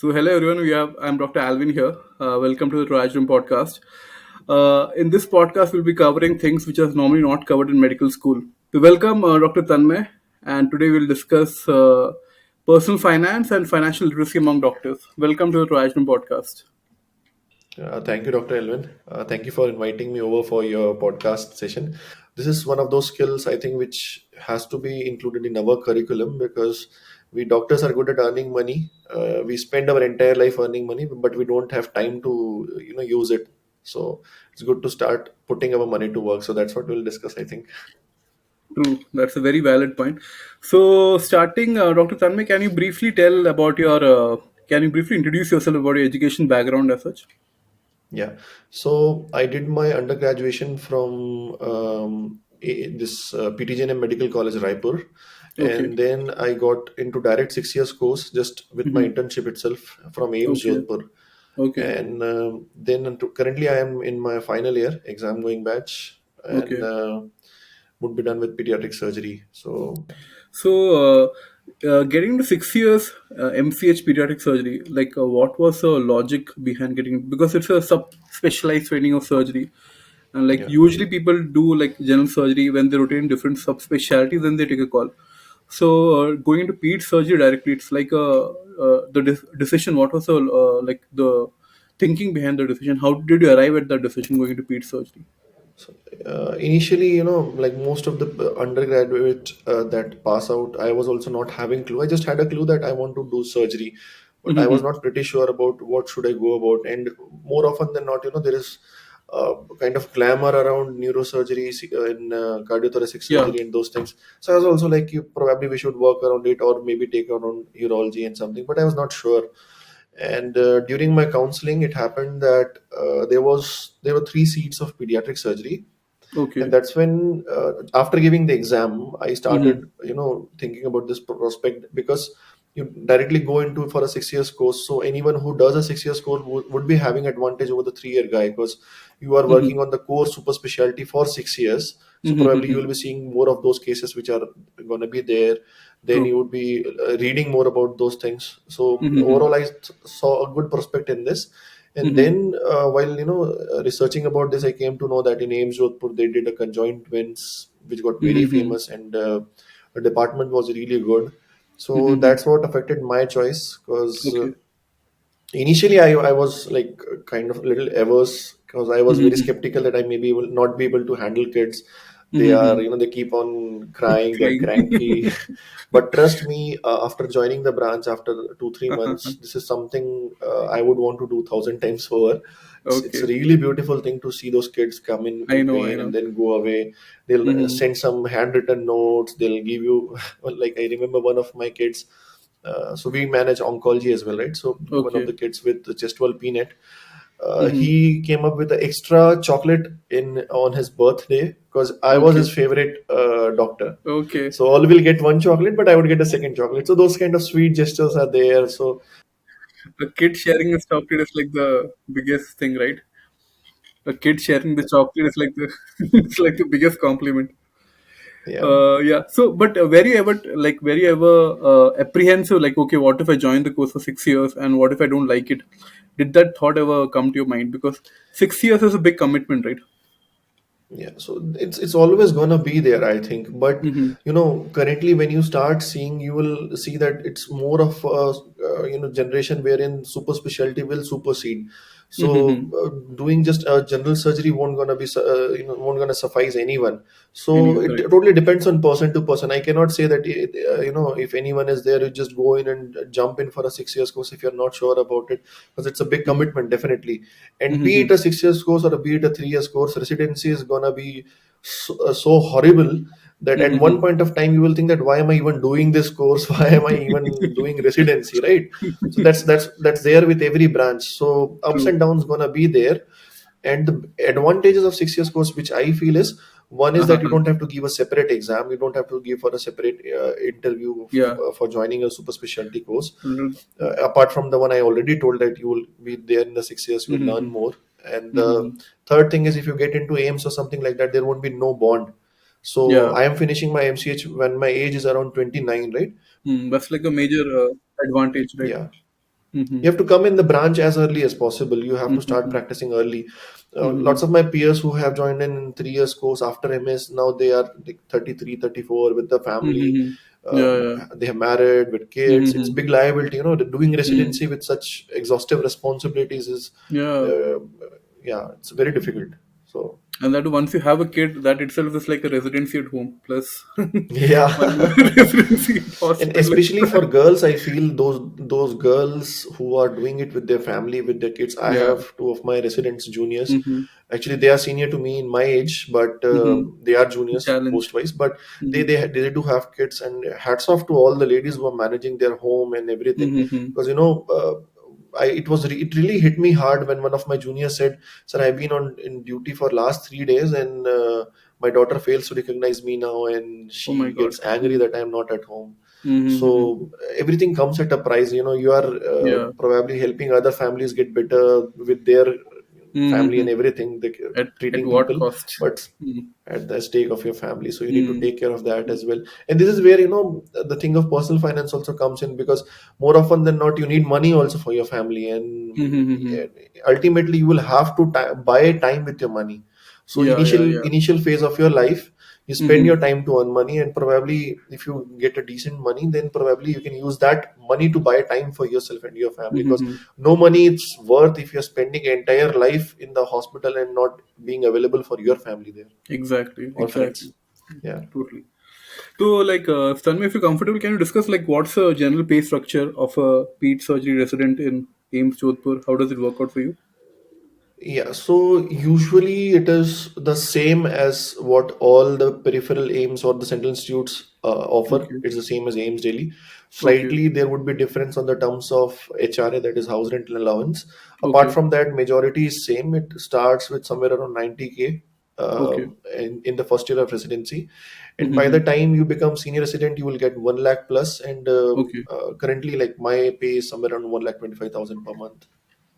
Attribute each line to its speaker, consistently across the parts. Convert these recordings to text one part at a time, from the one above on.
Speaker 1: Hello everyone. I'm Dr. Alvin here. Welcome to the Triage Room Podcast. In this podcast, we'll be covering things which are normally not covered in medical school. We welcome Dr. Tanmay, and today we'll discuss personal finance and financial literacy among doctors. Welcome to the Triage Room Podcast.
Speaker 2: Thank you, Dr. Elvin. Thank you for inviting me over for your podcast session. This is one of those skills I think which has to be included in our curriculum because we doctors are good at earning money. We spend our entire life earning money, but we don't have time to use it. So it's good to start putting our money to work. So that's what we'll discuss, I think.
Speaker 1: True, that's a very valid point. Starting, Dr. Tanmay, can you briefly tell about your? Can you briefly introduce yourself about your education background as such?
Speaker 2: Yeah. So I did my undergraduation from this PTJNM Medical College, Raipur.
Speaker 1: Okay.
Speaker 2: And then I got into direct 6 years course just with my
Speaker 1: Mm-hmm.
Speaker 2: internship itself from AIIMS
Speaker 1: Okay.
Speaker 2: Jodhpur.
Speaker 1: Okay.
Speaker 2: And currently I am in my final year exam going batch and
Speaker 1: Okay.
Speaker 2: would be done with pediatric surgery. So
Speaker 1: Getting to 6 years MCH pediatric surgery, what was the logic behind getting? Because it's a sub-specialized training of surgery, and
Speaker 2: yeah.
Speaker 1: usually people do general surgery when they rotate in different subspecialties, then they take a call. Going into ped surgery directly, it's like decision. What was the thinking behind the decision? How did you arrive at that decision going into ped surgery?
Speaker 2: So, initially, like most of the undergraduate that pass out, I was also not having clue. I just had a clue that I want to do surgery, but I was
Speaker 1: Mm-hmm.
Speaker 2: not pretty sure about what should I go about. And more often than not, there is kind of glamour around neurosurgery and cardiothoracic
Speaker 1: Yeah.
Speaker 2: surgery and those things. So I was also like, you probably we should work around it or maybe take around urology and something, but I was not sure. And during my counseling, it happened that there were three seats of pediatric surgery, and
Speaker 1: Okay.
Speaker 2: that's when after giving the exam I
Speaker 1: Mm-hmm.
Speaker 2: started thinking about this prospect because you directly go into for a 6 years course, so anyone who does a 6 years course would be having advantage over the 3 year guy because you are
Speaker 1: Mm-hmm.
Speaker 2: working on the core super specialty for 6 years. So probably you
Speaker 1: Mm-hmm.
Speaker 2: will be seeing more of those cases which are going to be there. Then
Speaker 1: True.
Speaker 2: you would be reading more about those things. So
Speaker 1: Mm-hmm.
Speaker 2: overall I saw a good prospect in this. And
Speaker 1: Mm-hmm.
Speaker 2: then, while researching about this, I came to know that in AIIMS Jodhpur they did a conjoined twins, which got very
Speaker 1: Mm-hmm.
Speaker 2: famous, and the department was really good. So
Speaker 1: Mm-hmm.
Speaker 2: that's what affected my choice. Because
Speaker 1: Okay.
Speaker 2: initially, I was like kind of a little averse because I was very
Speaker 1: Mm-hmm.
Speaker 2: skeptical that I maybe will not be able to handle kids. They are,
Speaker 1: Mm-hmm.
Speaker 2: they keep on crying, they're
Speaker 1: Flying.
Speaker 2: cranky. But trust me, after joining the branch after 2 3 months,
Speaker 1: Uh-huh.
Speaker 2: this is something I would want to do 1,000 times over. It's a
Speaker 1: Okay.
Speaker 2: really beautiful thing to see those kids come
Speaker 1: I
Speaker 2: in
Speaker 1: know. I
Speaker 2: pain and
Speaker 1: know.
Speaker 2: then go away. They'll
Speaker 1: Mm-hmm.
Speaker 2: send some handwritten notes. They'll give you, well, like I remember one of my kids. So we manage oncology as well, right? So one of
Speaker 1: Okay.
Speaker 2: the kids with the chest wall peanut,
Speaker 1: Mm-hmm.
Speaker 2: he came up with an extra chocolate in on his birthday because I was
Speaker 1: Okay.
Speaker 2: his favorite doctor.
Speaker 1: Okay.
Speaker 2: So all will get one chocolate, but I would get a second chocolate. So those kind of sweet gestures are there. So
Speaker 1: A kid sharing a chocolate is like the biggest thing, right? A kid sharing the chocolate is like the it's like the biggest compliment.
Speaker 2: yeah.
Speaker 1: Yeah. But were you ever apprehensive? Like, okay, what if I join the course for 6 years, and what if I don't like it? Did that thought ever come to your mind? Because 6 years is a big commitment, right?
Speaker 2: Yeah, so it's always gonna be there, I think. But
Speaker 1: Mm-hmm.
Speaker 2: currently, when you start seeing, you will see that it's more of a generation wherein super specialty will supersede. So
Speaker 1: Mm-hmm.
Speaker 2: doing just a general surgery won't gonna suffice anyone. So
Speaker 1: Anyway,
Speaker 2: it
Speaker 1: correct.
Speaker 2: totally depends on person to person. I cannot say that if anyone is there, you just go in and jump in for a 6 years course if you're not sure about it, because it's a big
Speaker 1: Mm-hmm.
Speaker 2: commitment, definitely. And be it
Speaker 1: Mm-hmm.
Speaker 2: a 6 years course or be it a 3 years course, residency is gonna be so horrible that at one
Speaker 1: Mm-hmm.
Speaker 2: point of time you will think that why am I even doing this course? Why am I even doing residency, right? So that's there with every branch. So ups
Speaker 1: True.
Speaker 2: and downs gonna be there. And the advantages of 6 years course, which I feel is, one is that you
Speaker 1: Uh-huh.
Speaker 2: don't have to give a separate exam, you don't have to give for a separate interview
Speaker 1: Yeah.
Speaker 2: for joining a super specialty course.
Speaker 1: Mm-hmm.
Speaker 2: Apart from the one I already told that you will be there in the 6 years, you will learn
Speaker 1: Mm-hmm.
Speaker 2: more. And the
Speaker 1: Mm-hmm.
Speaker 2: third thing is, if you get into AIMS or something like that, there won't be no bond. So
Speaker 1: Yeah.
Speaker 2: I am finishing my MCH when my age is around 29, right?
Speaker 1: That's like a major advantage, right?
Speaker 2: Yeah.
Speaker 1: Mm-hmm.
Speaker 2: You have to come in the branch as early as possible. You have to start
Speaker 1: Mm-hmm.
Speaker 2: practicing early.
Speaker 1: Mm-hmm.
Speaker 2: Lots of my peers who have joined in 3 years course after MS, now they are like 33, 34 with the family.
Speaker 1: Mm-hmm. Yeah,
Speaker 2: um,
Speaker 1: yeah.
Speaker 2: they have married with kids. It's
Speaker 1: Mm-hmm.
Speaker 2: big liability, doing
Speaker 1: Mm.
Speaker 2: residency with such exhaustive responsibilities is,
Speaker 1: Yeah.
Speaker 2: uh, yeah, it's very difficult. So
Speaker 1: And that once you have a kid, that itself is like a residency at home plus one
Speaker 2: yeah.
Speaker 1: more residency at
Speaker 2: And
Speaker 1: hospital.
Speaker 2: especially for girls, I feel those girls who are doing it with their family, with their kids. I
Speaker 1: Yeah.
Speaker 2: have two of my residents, juniors.
Speaker 1: Mm-hmm.
Speaker 2: Actually, they are senior to me in my age, but
Speaker 1: Mm-hmm.
Speaker 2: they are juniors
Speaker 1: Challenge.
Speaker 2: post-wise. But they,
Speaker 1: Mm-hmm.
Speaker 2: they they do have kids, and hats off to all the ladies who are managing their home and everything.
Speaker 1: Mm-hmm.
Speaker 2: Because it really hit me hard when one of my juniors said, "Sir, I've been on in duty for last 3 days, and my daughter fails to recognize me now, and
Speaker 1: Oh my
Speaker 2: she
Speaker 1: God.
Speaker 2: gets angry that I'm not at home."
Speaker 1: Mm-hmm.
Speaker 2: So everything comes at a price. You are
Speaker 1: Yeah.
Speaker 2: probably helping other families get better with their family
Speaker 1: Mm-hmm.
Speaker 2: and everything,
Speaker 1: At
Speaker 2: treating
Speaker 1: what
Speaker 2: people,
Speaker 1: cost?
Speaker 2: but
Speaker 1: Mm-hmm.
Speaker 2: at the stake of your family. So you need to
Speaker 1: Mm-hmm.
Speaker 2: take care of that as well. And this is where the thing of personal finance also comes in, because more often than not you need money also for your family, and
Speaker 1: Mm-hmm.
Speaker 2: ultimately you will have to buy time with your money. So
Speaker 1: Yeah, yeah,
Speaker 2: initial
Speaker 1: yeah.
Speaker 2: initial phase of your life, you spend
Speaker 1: Mm-hmm.
Speaker 2: your time to earn money, and probably if you get a decent money, then probably you can use that money to buy time for yourself and your family. Because
Speaker 1: Mm-hmm.
Speaker 2: no money it's worth if you're spending entire life in the hospital and not being available for your family there
Speaker 1: Exactly,
Speaker 2: or
Speaker 1: exactly.
Speaker 2: friends. Yeah.
Speaker 1: Totally. So, like, Stanley, if you're comfortable, can you discuss like what's the general pay structure of a ped surgery resident in AIIMS Jodhpur? How does it work out for you?
Speaker 2: Yeah, so usually it is the same as what all the peripheral aims or the central institutes offer.
Speaker 1: Okay,
Speaker 2: It's the same as AIMS Delhi.
Speaker 1: okay,
Speaker 2: Slightly there would be difference on the terms of HRA, that is house rental allowance. Apart
Speaker 1: okay,
Speaker 2: from that, majority is same. It starts with somewhere around 90K
Speaker 1: okay.
Speaker 2: in the first year of residency. And by the
Speaker 1: Mm-hmm.
Speaker 2: time you become senior resident, you will get 1 lakh plus. And
Speaker 1: Okay,
Speaker 2: currently, like my pay is somewhere around 1,25,000 per month.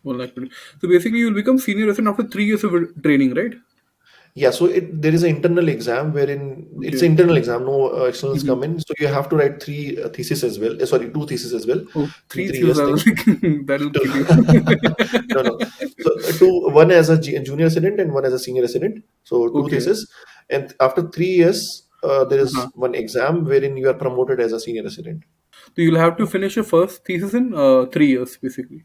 Speaker 1: 1 lakh 20. So basically, you'll become senior resident after 3 years of training, right?
Speaker 2: Yeah, so there is an internal exam wherein it's
Speaker 1: Okay.
Speaker 2: an internal exam, no externals
Speaker 1: Mm-hmm.
Speaker 2: come in. So you have to write three thesis as well. Sorry, two theses as well,
Speaker 1: Oh,
Speaker 2: three
Speaker 1: three
Speaker 2: three
Speaker 1: seals.
Speaker 2: years
Speaker 1: I
Speaker 2: thing.
Speaker 1: was like, that'll kill you.
Speaker 2: No, no. So one as a junior resident and one as a senior resident. So two
Speaker 1: Okay.
Speaker 2: theses, and after 3 years, there is
Speaker 1: Uh-huh.
Speaker 2: one exam wherein you are promoted as a senior resident.
Speaker 1: So you'll have to
Speaker 2: Yeah.
Speaker 1: finish your first thesis in 3 years, basically.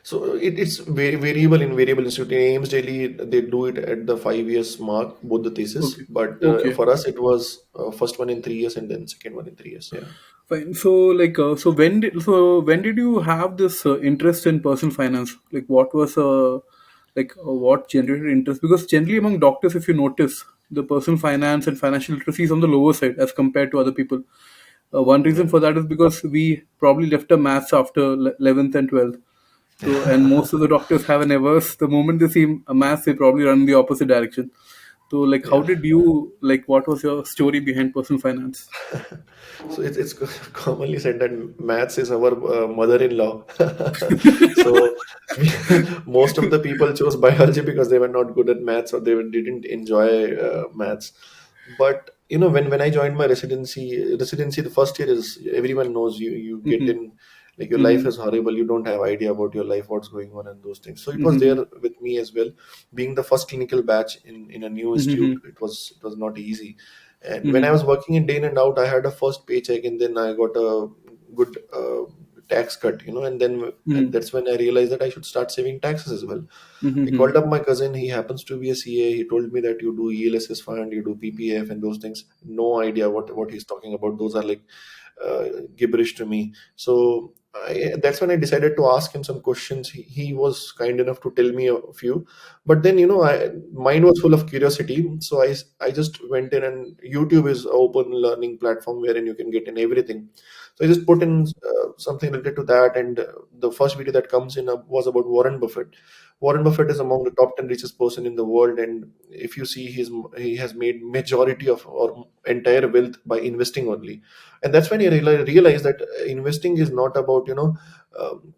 Speaker 2: So it's variable in variable institute. In AIMS Delhi, they do it at the 5 years mark, both the thesis.
Speaker 1: Okay.
Speaker 2: But
Speaker 1: Okay.
Speaker 2: for us, it was first one in 3 years and then second one in 3 years. Yeah.
Speaker 1: Fine. So, like, when did you have this interest in personal finance? Like, what generated interest? Because generally among doctors, if you notice, the personal finance and financial literacy is on the lower side as compared to other people. One reason
Speaker 2: Yeah.
Speaker 1: for that is because we probably left a maths after 11th and 12th. So, and most of the doctors have an averse. The moment they see a maths, they probably run in the opposite direction. So, like, how
Speaker 2: Yeah.
Speaker 1: did you like? What was your story behind personal finance?
Speaker 2: So it's commonly said that maths is our mother-in-law. So most of the people chose biology because they were not good at maths or they didn't enjoy maths. But when I joined my residency, the first year is everyone knows you get
Speaker 1: Mm-hmm.
Speaker 2: in, like your life
Speaker 1: Mm-hmm.
Speaker 2: is horrible. You don't have idea about your life, what's going on, and those things. So it was there
Speaker 1: Mm-hmm.
Speaker 2: with me as well. Being the first clinical batch in a new institute,
Speaker 1: Mm-hmm.
Speaker 2: it was not easy. And when I
Speaker 1: Mm-hmm.
Speaker 2: was working in day in and out, I had a first paycheck, and then I got a good tax cut, and
Speaker 1: Mm-hmm.
Speaker 2: that's when I realized that I should start saving taxes as well. I
Speaker 1: Mm-hmm.
Speaker 2: called up my cousin. He happens to be a CA. He told me that you do ELSS fund, you do PPF, and those things. No idea what he's talking about. Those are like gibberish to me. So that's when I decided to ask him some questions. He was kind enough to tell me a few, but then mine was full of curiosity. So I just went in, and YouTube is an open learning platform wherein you can get in everything. So I just put in something related to that, and the first video that comes in was about Warren Buffett. Warren Buffett is among the top 10 richest person in the world, and if you see, he has made majority of or entire wealth by investing only. And that's when you realize that investing is not about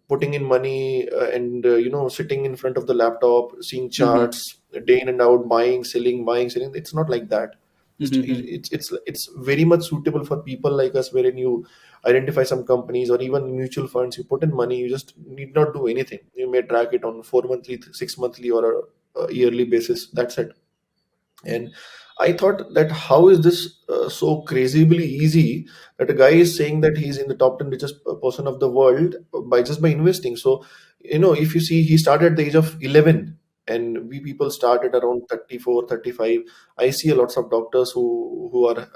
Speaker 2: putting in money and sitting in front of the laptop seeing
Speaker 1: Mm-hmm.
Speaker 2: charts day in and out, buying selling. It's not like that.
Speaker 1: Mm-hmm.
Speaker 2: It's very much suitable for people like us, wherein you identify some companies or even mutual funds. You put in money, you just need not do anything. You may track it on 4 monthly, 6 monthly, or a yearly basis. That's it. And I thought that how is this so crazily easy that a guy is saying that he's in the top 10 richest person of the world by just by investing. So, if you see, he started at the age of 11, and we people started around 34, 35. I see a lots of doctors who are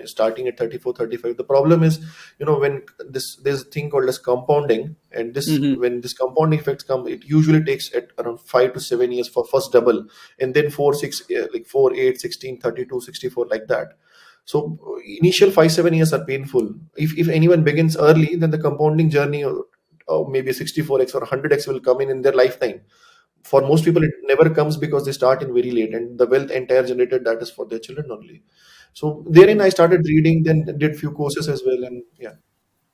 Speaker 2: starting at 34, 35. The problem is, when there's a thing called as compounding, and this
Speaker 1: Mm-hmm.
Speaker 2: when this compounding effects come, it usually takes at around 5 to 7 years for first double, and then 4 6 like 4 8 16 32 64, like that. So initial 5 7 years are painful. If anyone begins early, then the compounding journey, maybe 64x or 100x will come in their lifetime. For most people it never comes because they start in very late, and the wealth entire generated, that is for their children only. So therein I started reading, then did few courses as well, and yeah.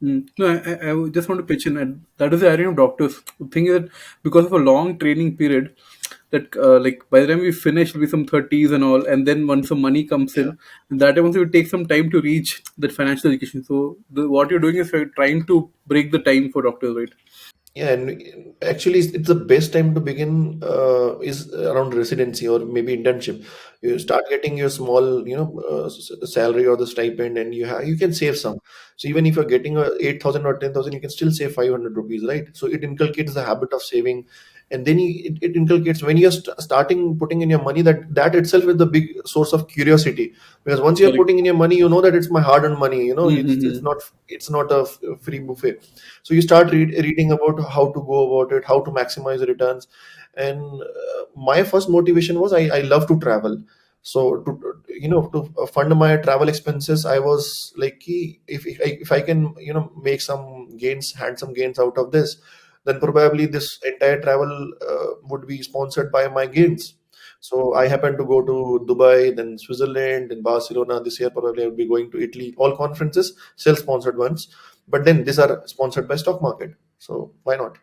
Speaker 1: Mm. No, I just want to pitch in, and that is the irony of doctors. The thing is that because of a long training period, that like by the time we finish, it'll be some thirties and all, and then once the money comes
Speaker 2: Yeah.
Speaker 1: in, and that time also it takes some time to reach that financial education. So what you're doing is you're trying to break the time for doctors, right?
Speaker 2: Yeah, and actually, it's the best time to begin is around residency or maybe internship. You start getting your small, salary or the stipend, and you can save some. So even if you're getting 8,000 or 10,000, you can still save 500 rupees, right? So it inculcates the habit of saving, and then it inculcates when you're starting putting in your money, that itself is the big source of curiosity, because once you're
Speaker 1: Correct.
Speaker 2: putting in your money, you know that it's my hard-earned money.
Speaker 1: Mm-hmm.
Speaker 2: It's not a free buffet. So you start reading about how to go about it, how to maximize the returns. And my first motivation was I love to travel. So to fund my travel expenses, I was like, if I can make some gains, handsome gains out of this, then probably this entire travel would be sponsored by my gains. So I happened to go to Dubai, then Switzerland, then Barcelona. This year probably I would be going to Italy. All conferences, self-sponsored ones, but then these are sponsored by stock market. So why not?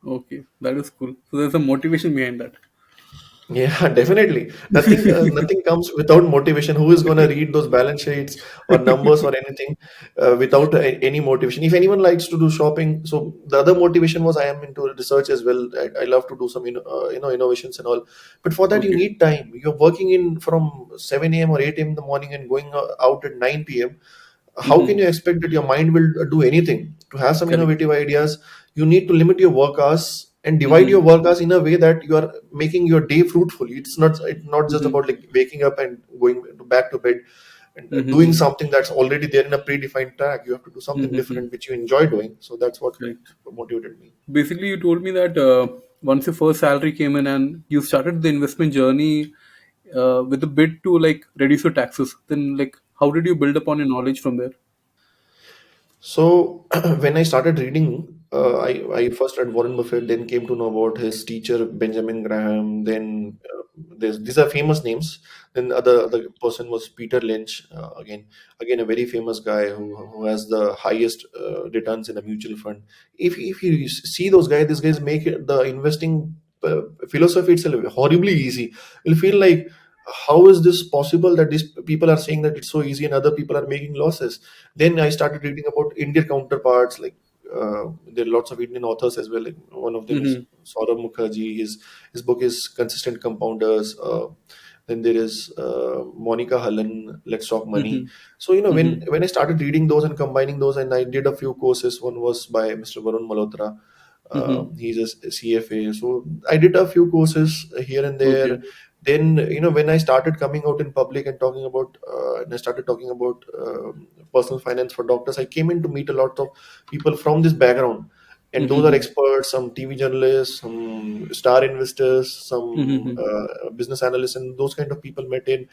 Speaker 1: Okay, that is cool. So there's a motivation behind that.
Speaker 2: Yeah, definitely. Nothing comes without motivation. Who is going to read those balance sheets or numbers or anything without any motivation? If anyone likes to do shopping, so the other motivation was I am into research as well. I love to do some innovations and all, but for that you
Speaker 1: Okay.
Speaker 2: need time. You're working in from 7 a.m. or 8 a.m. in the morning and going out at 9 p.m. How can
Speaker 1: Mm-hmm.
Speaker 2: you expect that your mind will do anything to have some
Speaker 1: Correct.
Speaker 2: innovative ideas? You need to limit your work hours and divide your
Speaker 1: Mm-hmm.
Speaker 2: work hours in a way that you are making your day fruitful. It's not just
Speaker 1: Mm-hmm.
Speaker 2: about like waking up and going back to bed and doing
Speaker 1: Mm-hmm.
Speaker 2: something that's already there in a predefined track. You have to do something
Speaker 1: Mm-hmm.
Speaker 2: different which you enjoy doing. So that's what
Speaker 1: Correct.
Speaker 2: motivated me.
Speaker 1: Basically, you told me that once your first salary came in and you started the investment journey with a bid to like reduce your taxes, then like how did you build upon your knowledge from there?
Speaker 2: So when I started reading, I first read Warren Buffett, then came to know about his teacher Benjamin Graham. Then these are famous names. Then other person was Peter Lynch, again a very famous guy who has the highest returns in a mutual fund. If you see those guys, these guys make the investing philosophy itself horribly easy. You'll feel like, how is this possible that these people are saying that it's so easy and other people are making losses? Then I started reading about Indian counterparts. Like there are lots of Indian authors as well. Like one of them is
Speaker 1: Mm-hmm.
Speaker 2: Saurabh Mukherjee. His book is Consistent Compounders. Then there is Monica Hullen, Let's Talk Money.
Speaker 1: Mm-hmm.
Speaker 2: So
Speaker 1: Mm-hmm.
Speaker 2: when I started reading those and combining those, and I did a few courses. One was by Mr. Varun Malhotra.
Speaker 1: Mm-hmm.
Speaker 2: He's a CFA. So I did a few courses here and there.
Speaker 1: Okay.
Speaker 2: Then when I started coming out in public and talking about, and I started talking about personal finance for doctors, I came in to meet a lot of people from this background, and those are
Speaker 1: Mm-hmm.
Speaker 2: experts, some TV journalists, some star investors, some
Speaker 1: Mm-hmm.
Speaker 2: business analysts, and those kind of people met in.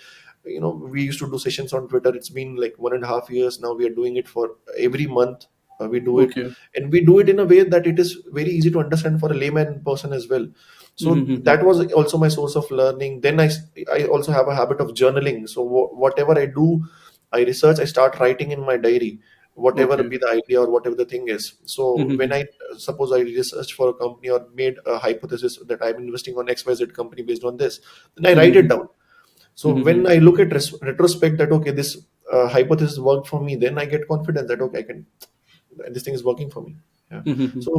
Speaker 2: We used to do sessions on Twitter. It's been like 1.5 years now. We are doing it for every month. We do it,
Speaker 1: Okay.
Speaker 2: and we do it in a way that it is very easy to understand for a layman person as well. So
Speaker 1: Mm-hmm.
Speaker 2: that was also my source of learning. Then I also have a habit of journaling. So whatever I do, I research, I start writing in my diary, whatever
Speaker 1: Okay.
Speaker 2: be the idea or whatever the thing is. So when
Speaker 1: Mm-hmm.
Speaker 2: I suppose I research for a company or made a hypothesis that I'm investing on XYZ company based on this, then I write it
Speaker 1: Mm-hmm.
Speaker 2: down. So when I look at retrospect that okay, this hypothesis worked for me, then I get confidence that okay, I can, this thing is working for me. Yeah.
Speaker 1: Mhm.
Speaker 2: So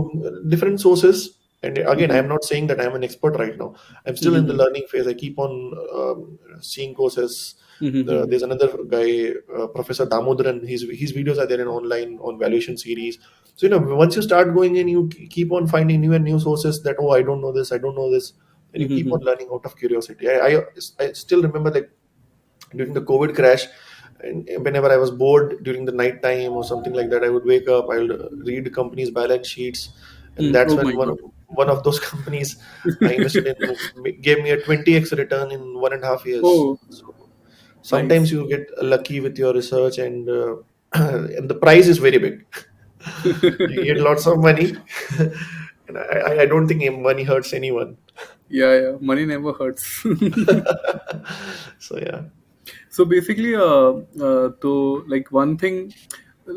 Speaker 2: different sources, and again, I
Speaker 1: Mhm.
Speaker 2: am not saying that I am an expert right now. I'm still in the
Speaker 1: Mhm.
Speaker 2: learning phase. I keep on seeing courses.
Speaker 1: Mhm.
Speaker 2: There's another guy, Professor Damodaran. His videos are there in online on valuation series. So once you start going in, you keep on finding new and new sources that oh, I don't know this, I don't know this, and you keep on
Speaker 1: Mhm.
Speaker 2: learning out of curiosity. I still remember like during the COVID crash, and whenever I was bored during the night time or something like that, I would wake up, I would read companies' balance sheets, and
Speaker 1: Mm.
Speaker 2: that's
Speaker 1: Oh
Speaker 2: when
Speaker 1: my
Speaker 2: one
Speaker 1: God.
Speaker 2: of, one of those companies I invested in gave me a 20x return in 1.5 years.
Speaker 1: Oh,
Speaker 2: So sometimes
Speaker 1: nice.
Speaker 2: you get lucky with your research, and and the price is very big. You get lots of money, and I don't think money hurts anyone.
Speaker 1: Yeah, yeah. Money never hurts.
Speaker 2: So yeah.
Speaker 1: So basically, to like one thing,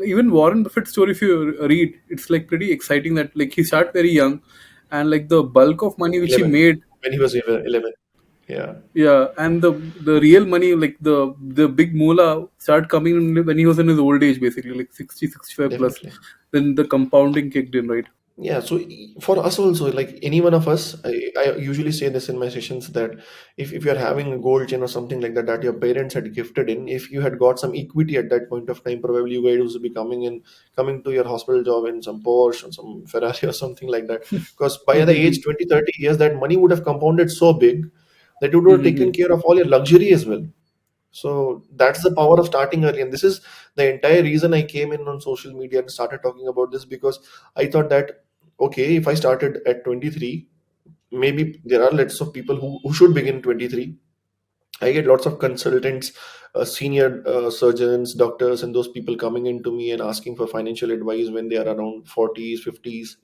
Speaker 1: even Warren Buffett's story, if you read, it's like pretty exciting that like he started very young, and like the bulk of money which he
Speaker 2: 11
Speaker 1: made,
Speaker 2: when he was 11. Yeah,
Speaker 1: yeah, and the real money, like the big moolah, started coming in when he was in his old age, basically like 60, 65 plus.
Speaker 2: definitely.
Speaker 1: Then the compounding kicked in, right?
Speaker 2: Yeah, so for us also, like any one of us, I usually say this in my sessions that if you're having a gold chain or something like that that your parents had gifted in, if you had got some equity at that point of time, probably you guys would be coming to your hospital job in some Porsche or some Ferrari or something like that. Because by the age 20, 30 years, that money would have compounded so big that it would have taken care of all your luxury as well. So that's the power of starting early. And this is the entire reason I came in on social media and started talking about this, because I thought that, okay, if I started at 23, maybe there are lots of people who should begin 23. I get lots of consultants, senior surgeons, doctors, and those people coming into me and asking for financial advice when they are around 40s, 50s,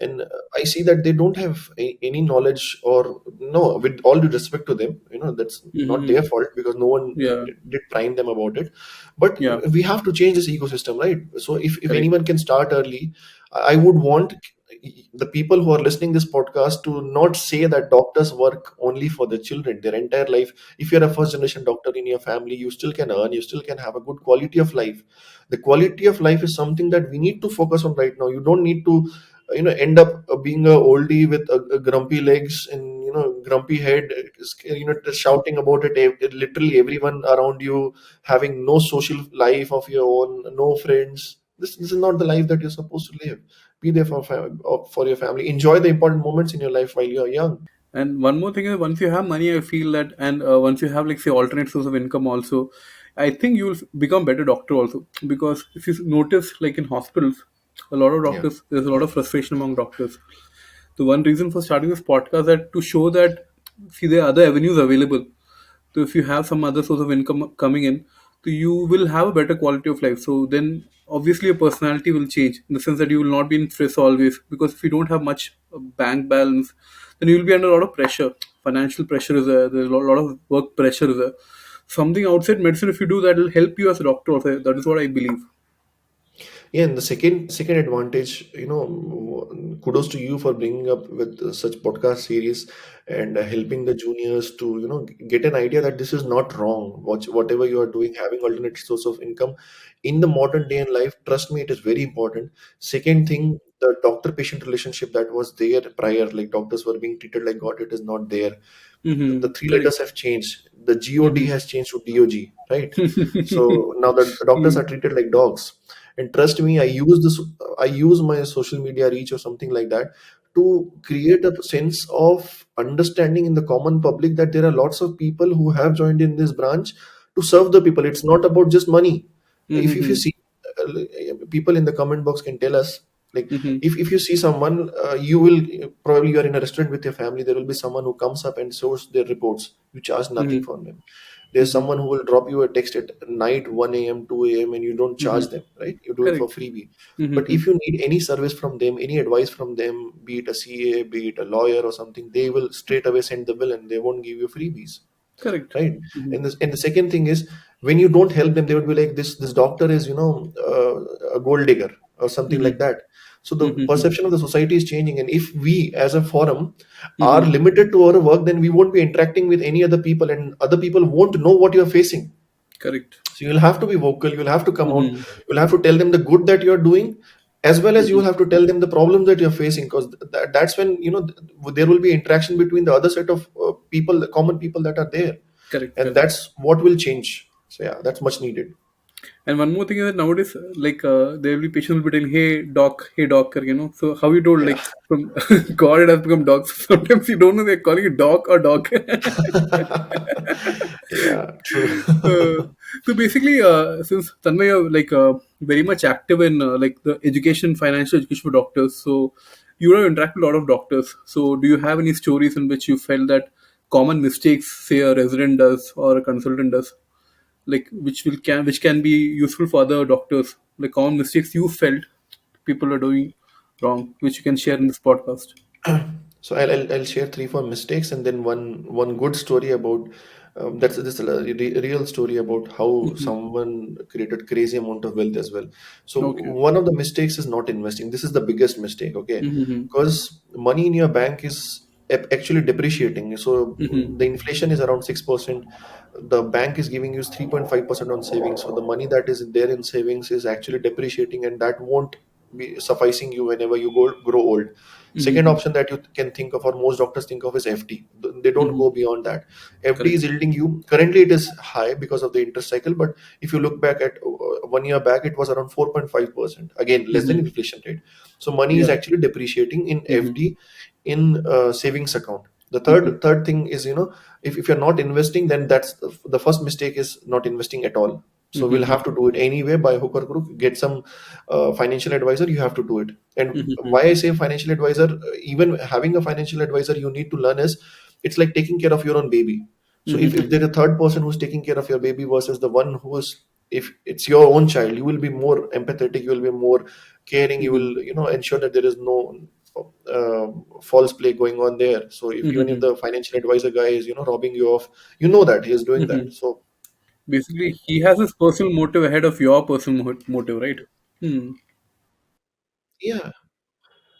Speaker 2: and I see that they don't have any knowledge, or no, with all due respect to them, that's not their
Speaker 1: Mm-hmm.
Speaker 2: fault because no one
Speaker 1: Yeah,
Speaker 2: did prime them about it. But
Speaker 1: yeah,
Speaker 2: we have to change this ecosystem, right? So if
Speaker 1: correct.
Speaker 2: anyone can start early, I would want the people who are listening this podcast to not say that doctors work only for the children their entire life. If you're a first generation doctor in your family, you still can earn, you still can have a good quality of life. The quality of life is something that we need to focus on right now. You don't need to end up being a oldie with a grumpy legs and grumpy head, just shouting about it, literally everyone around you having no social life of your own, no friends. This is not the life that you're supposed to live. Be there for your family, enjoy the important moments in your life while you're young.
Speaker 1: And one more thing is, once you have money, I feel that, and once you have like say alternate source of income, also, I think you will become better doctor also. Because if you notice, like in hospitals, a lot of
Speaker 2: Yeah.
Speaker 1: doctors, there's a lot of frustration among doctors. The one reason for starting this podcast that to show that see there are other avenues available. So if you have some other source of income coming in, so you will have a better quality of life. So then obviously your personality will change in the sense that you will not be in stress always, because if you don't have much bank balance, then you will be under a lot of pressure. Financial pressure is there. There's a lot of work pressure is there. Something outside medicine, if you do that, will help you as a doctor. Also. That is what I believe.
Speaker 2: Yeah, and the second advantage, kudos to you for bringing up with such podcast series and helping the juniors to get an idea that this is not wrong. Whatever you are doing, having alternate source of income in the modern day in life, trust me, it is very important. Second thing, the doctor-patient relationship that was there prior, like doctors were being treated like God, it is not there. The three
Speaker 1: Correct.
Speaker 2: letters have changed. The God
Speaker 1: Mm-hmm.
Speaker 2: has changed to DOG, right? So now the doctors are treated like dogs. And trust me, I use my social media reach or something like that to create a sense of understanding in the common public that there are lots of people who have joined in this branch to serve the people. It's not about just money. If you
Speaker 1: Mm-hmm.
Speaker 2: see, people in the comment box can tell us, like,
Speaker 1: Mm-hmm.
Speaker 2: if you see someone, you will probably, you are in a restaurant with your family, there will be someone who comes up and shows their reports. You charge nothing
Speaker 1: Mm-hmm.
Speaker 2: for them. There's
Speaker 1: Mm-hmm.
Speaker 2: someone who will drop you a text at night 1 a.m., 2 a.m., and you don't
Speaker 1: Mm-hmm.
Speaker 2: charge them, right? You do it for
Speaker 1: Correct.
Speaker 2: freebie. But
Speaker 1: Mm-hmm.
Speaker 2: if you need any service from them, any advice from them, be it a CA, be it a lawyer or something, they will straight away send the bill and they won't give you freebies,
Speaker 1: Correct.
Speaker 2: right?
Speaker 1: Mm-hmm.
Speaker 2: And the second thing is, when you don't help them, they would be like, this doctor is a gold digger or something
Speaker 1: Mm-hmm.
Speaker 2: like that. So the
Speaker 1: Mm-hmm.
Speaker 2: perception of the society is changing, and if we as a forum are
Speaker 1: Mm-hmm.
Speaker 2: limited to our work, then we won't be interacting with any other people, and other people won't know what you're facing.
Speaker 1: Correct.
Speaker 2: So you'll have to be vocal, you'll have to come out,
Speaker 1: Mm-hmm.
Speaker 2: you'll have to tell them the good that you're doing, as well as you
Speaker 1: Mm-hmm.
Speaker 2: will have to tell them the problems that you're facing, because that's when there will be interaction between the other set of people, the common people that are there,
Speaker 1: Correct.
Speaker 2: and
Speaker 1: Correct.
Speaker 2: that's what will change. So yeah, that's much needed.
Speaker 1: And one more thing is that nowadays, like, there will be patients will be telling, hey doc," So how you told,
Speaker 2: Yeah.
Speaker 1: like, from God it has become doc. Sometimes you don't know they're calling it doc or doc.
Speaker 2: Yeah, true.
Speaker 1: Uh, so basically, since Tanmay, you're like very much active in like the education, financial education for doctors, so you have interacted with a lot of doctors. So do you have any stories in which you felt that common mistakes, say a resident does or a consultant does, like which can be useful for other doctors, like common mistakes you felt people are doing wrong, which you can share in this podcast?
Speaker 2: So I'll share three four mistakes, and then one good story about that's this is a real story about how
Speaker 1: Hmm.
Speaker 2: someone created crazy amount of wealth as well. So
Speaker 1: Okay.
Speaker 2: one of the mistakes is not investing. This is the biggest mistake, okay?
Speaker 1: Mm-hmm.
Speaker 2: Because money in your bank is actually depreciating. So
Speaker 1: Mm-hmm.
Speaker 2: the inflation is around 6%. The bank is giving you 3.5% on savings. So the money that is there in savings is actually depreciating, and that won't be sufficing you whenever you grow old. Second
Speaker 1: Mm-hmm.
Speaker 2: option that you can think of, or most doctors think of, is FD. They don't
Speaker 1: Mm-hmm.
Speaker 2: go beyond that. FD is
Speaker 1: Correct.
Speaker 2: yielding you, currently it is high because of the interest cycle, but if you look back at 1 year back, it was around 4.5%, again less than
Speaker 1: Mm-hmm.
Speaker 2: inflation rate. So money is
Speaker 1: Yeah.
Speaker 2: actually depreciating in
Speaker 1: Mm-hmm.
Speaker 2: FD, in savings account. The
Speaker 1: Mm-hmm.
Speaker 2: third thing is, if you're not investing, then that's the first mistake, is not investing at all. So we'll
Speaker 1: Mm-hmm.
Speaker 2: have to do it anyway by hook or crook. Get some financial advisor, you have to do it. And
Speaker 1: Mm-hmm.
Speaker 2: why I say financial advisor, even having a financial advisor, you need to learn is, it's like taking care of your own baby. So if
Speaker 1: Mm-hmm.
Speaker 2: there's a third person who's taking care of your baby versus the one who is, if it's your own child, you will be more empathetic, you will be more caring, you
Speaker 1: Mm-hmm.
Speaker 2: will ensure that there is no false play going on there. So if even if
Speaker 1: Mm-hmm.
Speaker 2: the financial advisor guy is robbing you off, you know that he is doing
Speaker 1: Mm-hmm.
Speaker 2: that. So
Speaker 1: Basically, he has his personal motive ahead of your personal motive, right? Hmm.
Speaker 2: yeah.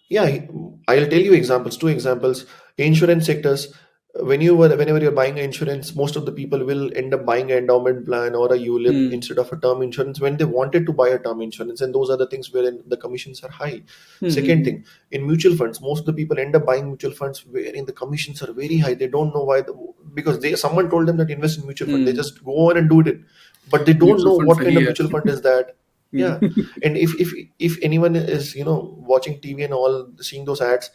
Speaker 2: Yeah, I'll tell you examples, two examples. Insurance sectors, whenever you're buying insurance, most of the people will end up buying an endowment plan or a ULIP
Speaker 1: Hmm.
Speaker 2: instead of a term insurance when they wanted to buy a term insurance, and those are the things wherein the commissions are high. Second
Speaker 1: Mm-hmm.
Speaker 2: thing, in mutual funds, most of the people end up buying mutual funds wherein the commissions are very high. They don't know why, because someone told them that invest in mutual fund. They
Speaker 1: Hmm.
Speaker 2: just go on and do it, but they don't
Speaker 1: Mutual
Speaker 2: know
Speaker 1: fund
Speaker 2: what kind
Speaker 1: sahi
Speaker 2: of
Speaker 1: hai.
Speaker 2: mutual fund is that.
Speaker 1: Hmm.
Speaker 2: Yeah, and if anyone is watching TV and all, seeing those ads,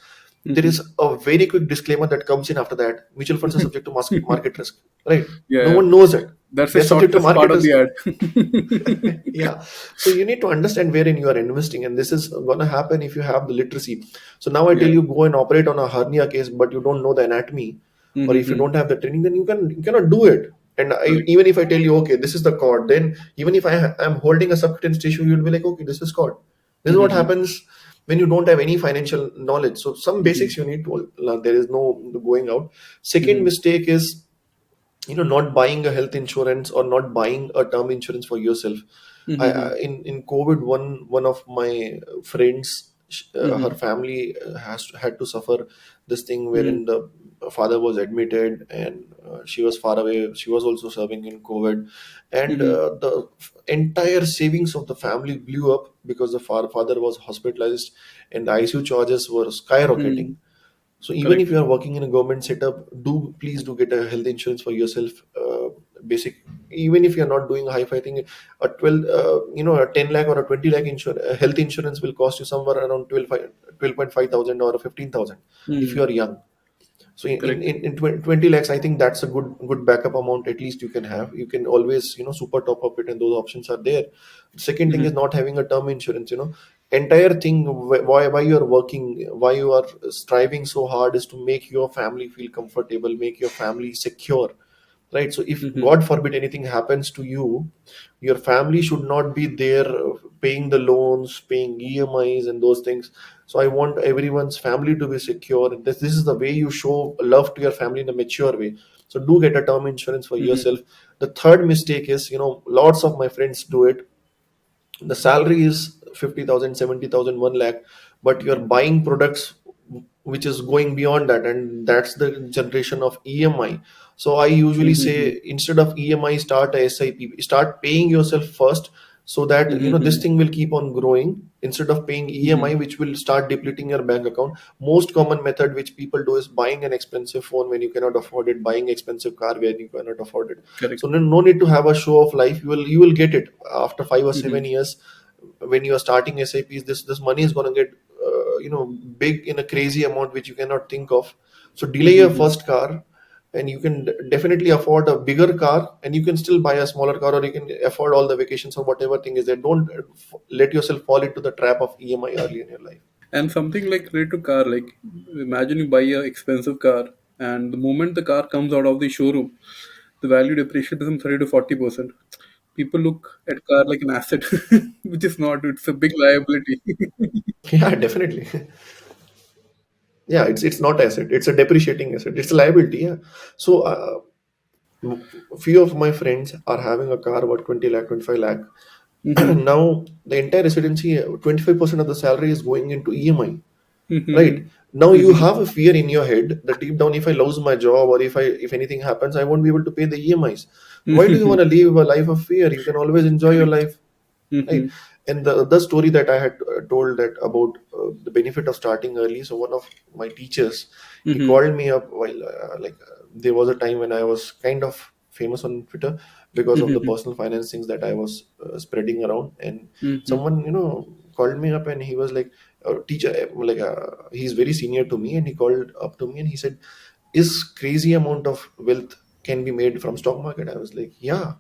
Speaker 2: there
Speaker 1: Mm-hmm.
Speaker 2: is a very quick disclaimer that comes in after that. Mutual funds are subject to market risk, right? No
Speaker 1: Yeah,
Speaker 2: one knows it.
Speaker 1: that's the
Speaker 2: They're subject to
Speaker 1: shortest part
Speaker 2: market
Speaker 1: of
Speaker 2: risk.
Speaker 1: the ad.
Speaker 2: Yeah, so you need to understand wherein you are investing, and this is going to happen if you have the literacy. So now I tell
Speaker 1: Yeah.
Speaker 2: you, go and operate on a hernia case, but you don't know the anatomy, or if you
Speaker 1: Mm-hmm.
Speaker 2: don't have the training, then you cannot do it. And
Speaker 1: Correct.
Speaker 2: even if I tell you, okay, this is the cord, then even if am holding a subcutaneous tissue, you'll be like, okay, this is cord. This is what
Speaker 1: Mm-hmm.
Speaker 2: happens when you don't have any financial knowledge. So some
Speaker 1: Mm-hmm.
Speaker 2: basics you need to learn. There is no going out. Second
Speaker 1: Mm-hmm.
Speaker 2: mistake is, not buying a health insurance or not buying a term insurance for yourself.
Speaker 1: Mm-hmm.
Speaker 2: In COVID, one of my friends, her
Speaker 1: Mm-hmm.
Speaker 2: family had to suffer this thing
Speaker 1: Mm-hmm.
Speaker 2: wherein the father was admitted, and she was far away. She was also serving in COVID, and
Speaker 1: Mm-hmm.
Speaker 2: the entire savings of the family blew up because the father was hospitalized, and the ICU charges were skyrocketing.
Speaker 1: Mm-hmm.
Speaker 2: So even if
Speaker 1: Correct.
Speaker 2: you are working in a government setup, please do get a health insurance for yourself. Basic, even if you're not doing a high-fi thing, a 12, a 10 lakh or a 20 lakh health insurance will cost you somewhere around 12.5 thousand or 15,000 if
Speaker 1: Mm-hmm.
Speaker 2: you are young. So
Speaker 1: Correct.
Speaker 2: in 20 lakhs, I think that's a good backup amount. At least you can have. You can always super top up it, and those options are there. Second thing is
Speaker 1: Mm-hmm.
Speaker 2: not having a term insurance. Entire thing, why you are working, why you are striving so hard, is to make your family feel comfortable, make your family secure, right? So if
Speaker 1: Mm-hmm.
Speaker 2: God forbid anything happens to you, your family should not be there paying the loans, paying EMIs and those things. So I want everyone's family to be secure. This is the way you show love to your family in a mature way. So do get a term insurance for
Speaker 1: Mm-hmm.
Speaker 2: yourself. The third mistake is, lots of my friends do it. The salary is 50,000, 70,000, 1 lakh, but you're buying products which is going beyond that, and that's the generation of EMI. So I usually
Speaker 1: Mm-hmm.
Speaker 2: say, instead of EMI, start a SIP, start paying yourself first, so that this
Speaker 1: Mm-hmm.
Speaker 2: thing will keep on growing, instead of paying EMI,
Speaker 1: Mm-hmm.
Speaker 2: which will start depleting your bank account. Most common method which people do is buying an expensive phone when you cannot afford it, buying expensive car when you cannot afford it.
Speaker 1: Correct.
Speaker 2: So no need to have a show of life. You will get it after 5 or 7
Speaker 1: Mm-hmm.
Speaker 2: years. When you are starting SIPs, this money is going to get big in a crazy amount which you cannot think of. So delay your
Speaker 1: Mm-hmm.
Speaker 2: first car, and you can definitely afford a bigger car, and you can still buy a smaller car, or you can afford all the vacations or whatever thing is there. Don't let yourself fall into the trap of EMI early in your life.
Speaker 1: And something like related to car, like imagine you buy a expensive car, and the moment the car comes out of the showroom, the value depreciates from 30 to 40%. People look at car like an asset, which is not. It's a big liability.
Speaker 2: Yeah, definitely. Yeah, it's not asset, it's a depreciating asset, it's a liability. Yeah. So few of my friends are having a car about 20 lakh, 25 lakh.
Speaker 1: Mm-hmm.
Speaker 2: Now the entire residency, 25% of the salary is going into EMI.
Speaker 1: Mm-hmm.
Speaker 2: Right. Now you
Speaker 1: Mm-hmm.
Speaker 2: have a fear in your head that deep down, if I lose my job, or if anything happens, I won't be able to pay the EMIs. Why do you want to live a life of fear? You can always enjoy your
Speaker 1: Correct.
Speaker 2: life, right?
Speaker 1: Mm-hmm.
Speaker 2: And the other story that I had told, that about the benefit of starting early. So one of my teachers, he
Speaker 1: Mm-hmm.
Speaker 2: called me up while there was a time when I was kind of famous on Twitter because of the
Speaker 1: Mm-hmm.
Speaker 2: personal finance things that I was spreading around. And
Speaker 1: Mm-hmm.
Speaker 2: someone called me up, and he was like, teacher, he's very senior to me, and he called up to me and he said, is crazy amount of wealth can be made from stock market? I was like, yeah.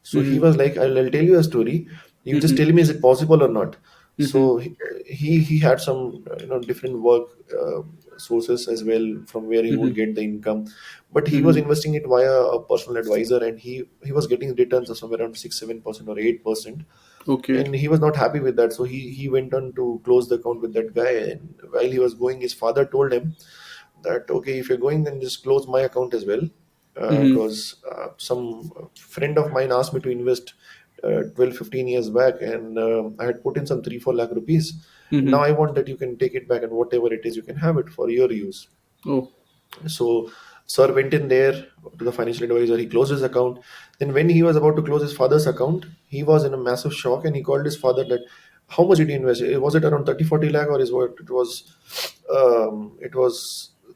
Speaker 2: So he
Speaker 1: Mm-hmm.
Speaker 2: was like, I'll tell you a story, you just tell me, is it possible or not?
Speaker 1: Mm-hmm.
Speaker 2: So he had some different work sources as well, from where he would
Speaker 1: Mm-hmm.
Speaker 2: get the income, but he was
Speaker 1: Mm-hmm.
Speaker 2: investing it via a personal advisor, and he was getting returns of somewhere around 6 7% or 8%.
Speaker 1: Okay.
Speaker 2: And he was not happy with that, so he went on to close the account with that guy. And while he was going, his father told him that, okay, if you're going, then just close my account as well,
Speaker 1: Mm-hmm.
Speaker 2: because some friend of mine asked me to invest 12 15 years back, and I had put in some 3 4 lakh rupees. Now
Speaker 1: Mm-hmm.
Speaker 2: I want that you can take it back, and whatever it is, you can have it for your use.
Speaker 1: Oh.
Speaker 2: So sir went in there to the financial advisor. He closed his account. Then when he was about to close his father's account, he was in a massive shock, and he called his father that, how much did he invest? Was it around 30 40 lakh, or is what it was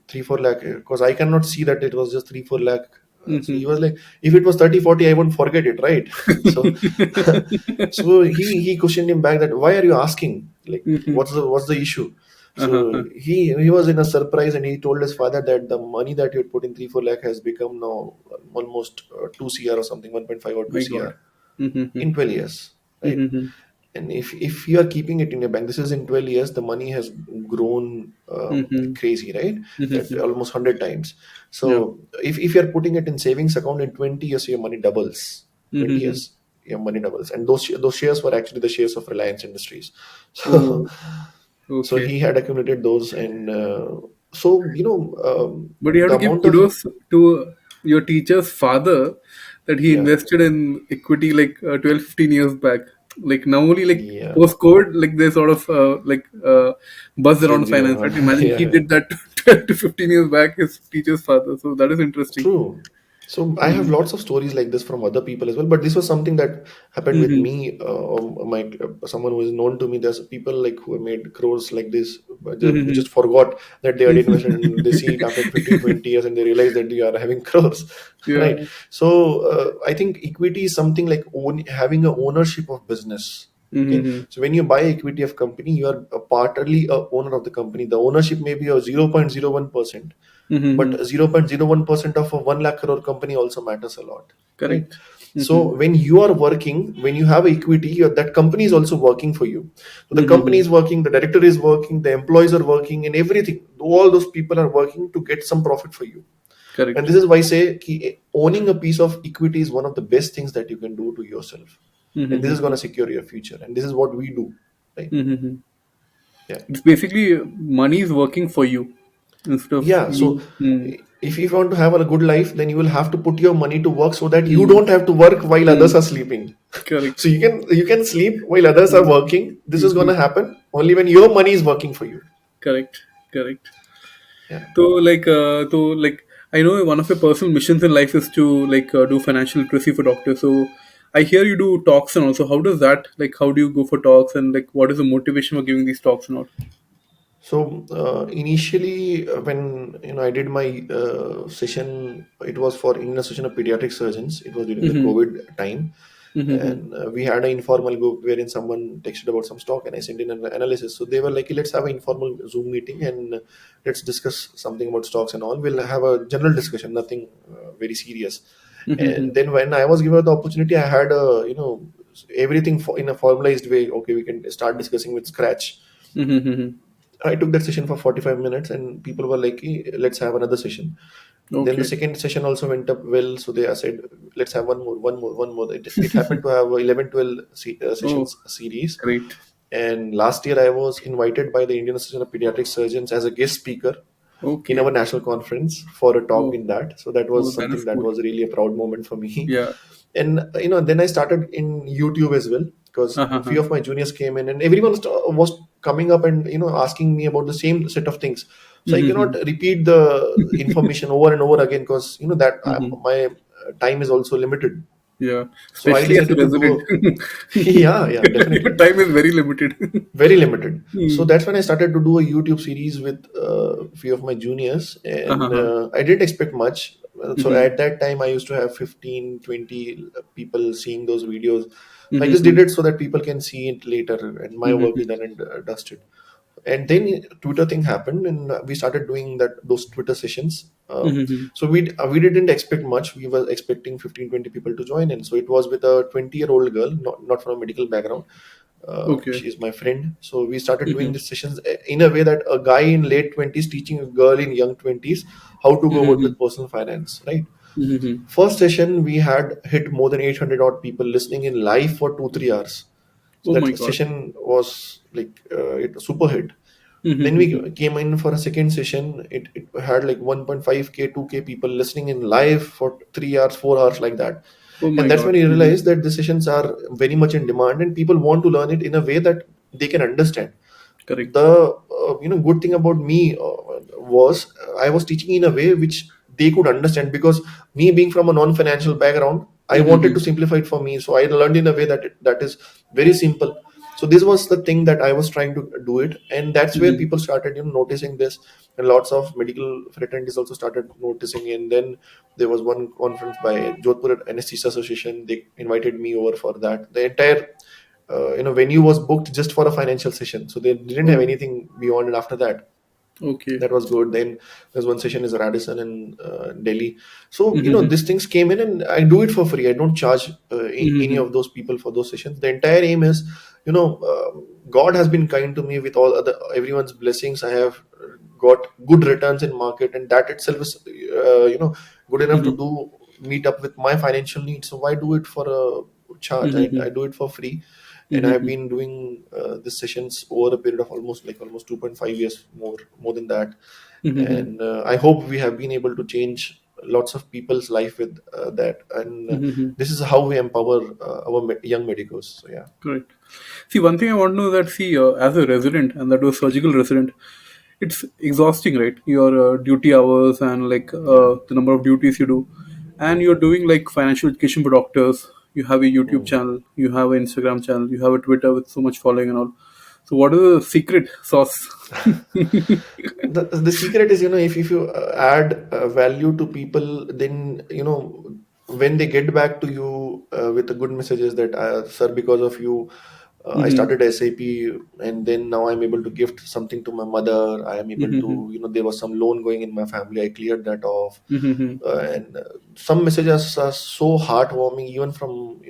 Speaker 2: 3 4 lakh? Because I cannot see that it was just 3 4 lakh. So he
Speaker 1: Mm-hmm.
Speaker 2: was like, if it was 30 40, I won't forget it, right? So so he questioned him back that, why are you asking? Like,
Speaker 1: Mm-hmm.
Speaker 2: what's the issue? So
Speaker 1: Uh-huh.
Speaker 2: he was in a surprise, and he told his father that the money that he had put in 3 4 lakh has become now almost 2 CR or something, 1.5 or 2
Speaker 1: My God.
Speaker 2: CR
Speaker 1: Mm-hmm.
Speaker 2: in 12 years, right?
Speaker 1: Mm-hmm.
Speaker 2: And if you are keeping it in your bank, this is in 12 years, the money has grown
Speaker 1: Mm-hmm.
Speaker 2: crazy, right? At
Speaker 1: Mm-hmm.
Speaker 2: almost 100 times.
Speaker 1: Yeah.
Speaker 2: So if you're putting it in savings account, in 20 years, your money doubles. 20
Speaker 1: Mm-hmm.
Speaker 2: years, your money doubles. And those shares were actually the shares of Reliance Industries. So
Speaker 1: Oh.
Speaker 2: so
Speaker 1: Okay.
Speaker 2: he had accumulated those. And so
Speaker 1: But you have
Speaker 2: the
Speaker 1: to give
Speaker 2: amount of,
Speaker 1: kudos to your teacher's father that he
Speaker 2: yeah,
Speaker 1: invested in equity like 12, 15 years back. Like now only like
Speaker 2: yeah,
Speaker 1: post COVID, like they sort of buzz
Speaker 2: Gen
Speaker 1: around
Speaker 2: Z
Speaker 1: finance, right? Imagine he
Speaker 2: yeah.
Speaker 1: did that 12 to 15 years back, his teacher's father. So that is interesting.
Speaker 2: True. So I have
Speaker 1: Mm-hmm.
Speaker 2: lots of stories like this from other people as well, but this was something that happened with
Speaker 1: Mm-hmm.
Speaker 2: me. My someone who is known to me. There's people like who have made crores like this, but who
Speaker 1: Mm-hmm.
Speaker 2: just forgot that they had invested, and they see it after 15, 20 years, and they realize that they are having crores, right?
Speaker 1: Yeah.
Speaker 2: So I think equity is something like having a ownership of business. Okay,
Speaker 1: Mm-hmm.
Speaker 2: so when you buy equity of company, you are partly a owner of the company. The ownership may be a 0.01%, but
Speaker 1: Mm-hmm.
Speaker 2: 0.01% of a 1 lakh crore company also matters a lot, right?
Speaker 1: Correct. Mm-hmm.
Speaker 2: So when you are working, when you have equity, that company is also working for you. So the company
Speaker 1: Mm-hmm.
Speaker 2: is working, the director is working, the employees are working, and everything, all those people are working to get some profit for you. And
Speaker 1: Correct.
Speaker 2: this is why I say owning a piece of equity is one of the best things that you can do to yourself, and this is going
Speaker 1: Mm-hmm.
Speaker 2: to secure your future, and this is what we do, right?
Speaker 1: Mm-hmm.
Speaker 2: Yeah.
Speaker 1: It's basically money is working for you instead of
Speaker 2: Yeah, so
Speaker 1: you. Mm.
Speaker 2: if you want to have a good life, then you will have to put your money to work, so that you
Speaker 1: Mm.
Speaker 2: don't have to work while others
Speaker 1: Mm.
Speaker 2: are sleeping.
Speaker 1: Correct.
Speaker 2: So you can sleep while others are
Speaker 1: Mm.
Speaker 2: working. This is going
Speaker 1: Mm-hmm.
Speaker 2: to happen. only when your money is working for you.
Speaker 1: Correct. Correct.
Speaker 2: Yeah.
Speaker 1: So I know one of your personal missions in life is to do financial literacy for doctors. So I hear you do talks and also how does that like how do you go for talks and like what is the motivation for giving these talks and all?
Speaker 2: So initially, when I did my session, it was for Indian Association of Pediatric Surgeons. It was during the
Speaker 1: Mm-hmm.
Speaker 2: COVID time,
Speaker 1: Mm-hmm.
Speaker 2: and we had an informal group wherein someone texted about some stock, and I sent in an analysis. So they were like, "Let's have an informal Zoom meeting and let's discuss something about stocks and all. We'll have a general discussion, nothing very serious."
Speaker 1: Mm-hmm.
Speaker 2: And then when I was given the opportunity, I had everything in a formalized way. Okay, we can start discussing with scratch.
Speaker 1: Mm-hmm.
Speaker 2: I took that session for 45 minutes and people were like, let's have another session. Then the
Speaker 1: Okay.
Speaker 2: second session also went up well. So they said, let's have one more, one more, one more. It happened to have 11, 12
Speaker 1: Oh,
Speaker 2: sessions series.
Speaker 1: great.
Speaker 2: And last year I was invited by the Indian Association of Pediatric Surgeons as a guest speaker in our
Speaker 1: Okay.
Speaker 2: national conference for a talk
Speaker 1: Oh,
Speaker 2: in that. So that
Speaker 1: oh,
Speaker 2: was
Speaker 1: that is
Speaker 2: something that
Speaker 1: cool.
Speaker 2: was really a proud moment for me.
Speaker 1: Yeah.
Speaker 2: And then I started in YouTube as well because a
Speaker 1: Uh-huh.
Speaker 2: few of my juniors came in and everyone was coming up and asking me about the same set of things. So I cannot
Speaker 1: Mm-hmm.
Speaker 2: repeat the information over and over again because that
Speaker 1: Mm-hmm.
Speaker 2: my time is also limited.
Speaker 1: Yeah.
Speaker 2: So I
Speaker 1: Especially as a
Speaker 2: decided to do
Speaker 1: resident.
Speaker 2: a yeah,
Speaker 1: Your
Speaker 2: definitely
Speaker 1: time is very limited.
Speaker 2: very limited. So
Speaker 1: Hmm.
Speaker 2: that's when I started to do a YouTube series with a few of my juniors, and
Speaker 1: Uh-huh.
Speaker 2: I didn't expect much. So
Speaker 1: Mm-hmm.
Speaker 2: at that time, I used to have 15, 20 people seeing those videos. So I just
Speaker 1: Mm-hmm.
Speaker 2: did it so that people can see it later, and my work is
Speaker 1: Mm-hmm.
Speaker 2: done and dusted. And then Twitter thing happened, and we started doing those Twitter sessions.
Speaker 1: Mm-hmm.
Speaker 2: So we didn't expect much. We were expecting 15, 20 people to join in. So it was with a 20-year-old girl, not from a medical background.
Speaker 1: Okay.
Speaker 2: She's my friend. So we started doing
Speaker 1: Mm-hmm.
Speaker 2: these sessions in a way that a guy in late 20s teaching a girl in young 20s how to go about
Speaker 1: Mm-hmm.
Speaker 2: with personal finance, right?
Speaker 1: Mm-hmm.
Speaker 2: First session, we had hit more than 800 odd people listening in live for 2, 3 hours. So
Speaker 1: Oh my
Speaker 2: that
Speaker 1: God.
Speaker 2: session was like it was super hit. Then
Speaker 1: Mm-hmm.
Speaker 2: we came in for a second session. It had like 1.5K, 2K people listening in live for 3 hours, 4 hours, like that.
Speaker 1: Oh
Speaker 2: And
Speaker 1: my
Speaker 2: that's
Speaker 1: God.
Speaker 2: when you
Speaker 1: Mm-hmm.
Speaker 2: realize that the sessions are very much in demand and people want to learn it in a way that they can understand.
Speaker 1: Correct.
Speaker 2: The good thing about me was I was teaching in a way which they could understand because me being from a non-financial background, I wanted to
Speaker 1: Mm-hmm.
Speaker 2: simplify it for me. So I learned in a way that is very simple. So this was the thing that I was trying to do it, and that's where
Speaker 1: Mm-hmm.
Speaker 2: people started noticing this, and lots of medical fraternities also started noticing. And then there was one conference by Jodhpur Anesthesia Association. They invited me over for that. The entire venue was booked just for a financial session, so they didn't have
Speaker 1: Oh,
Speaker 2: anything beyond it after that.
Speaker 1: okay.
Speaker 2: That was good. Then there's one session is Radisson in Delhi. So
Speaker 1: Mm-hmm.
Speaker 2: these things came in, and I do it for free. I don't charge any
Speaker 1: Mm-hmm.
Speaker 2: of those people for those sessions. The entire aim is, God has been kind to me with all other everyone's blessings. I have got good returns in market, and that itself is good enough to
Speaker 1: Mm-hmm.
Speaker 2: do meet up with my financial needs. So why do it for a charge? I
Speaker 1: Mm-hmm.
Speaker 2: do it for free, and I've
Speaker 1: Mm-hmm.
Speaker 2: been doing these sessions over a period of almost 2.5 years, more than that.
Speaker 1: Mm-hmm.
Speaker 2: And I hope we have been able to change lots of people's life with that. And
Speaker 1: Mm-hmm.
Speaker 2: this is how we empower our young medicos. So yeah.
Speaker 1: Correct. See, one thing I want to know that as a resident and that was surgical resident, it's exhausting, right? Your duty hours and
Speaker 2: Yeah.
Speaker 1: the number of duties you do, and you're doing like financial education for doctors. You have a YouTube
Speaker 2: Mm.
Speaker 1: channel, you have an Instagram channel, you have a Twitter with so much following and all. So, what is the secret sauce?
Speaker 2: The secret is, if you add value to people, then when they get back to you with the good messages that sir, because of you I
Speaker 1: Mm-hmm.
Speaker 2: started SAP, and then now I'm able to gift something to my mother. I am able
Speaker 1: Mm-hmm.
Speaker 2: to, there was some loan going in my family, I cleared that off.
Speaker 1: Mm-hmm.
Speaker 2: And some messages are so heartwarming, even from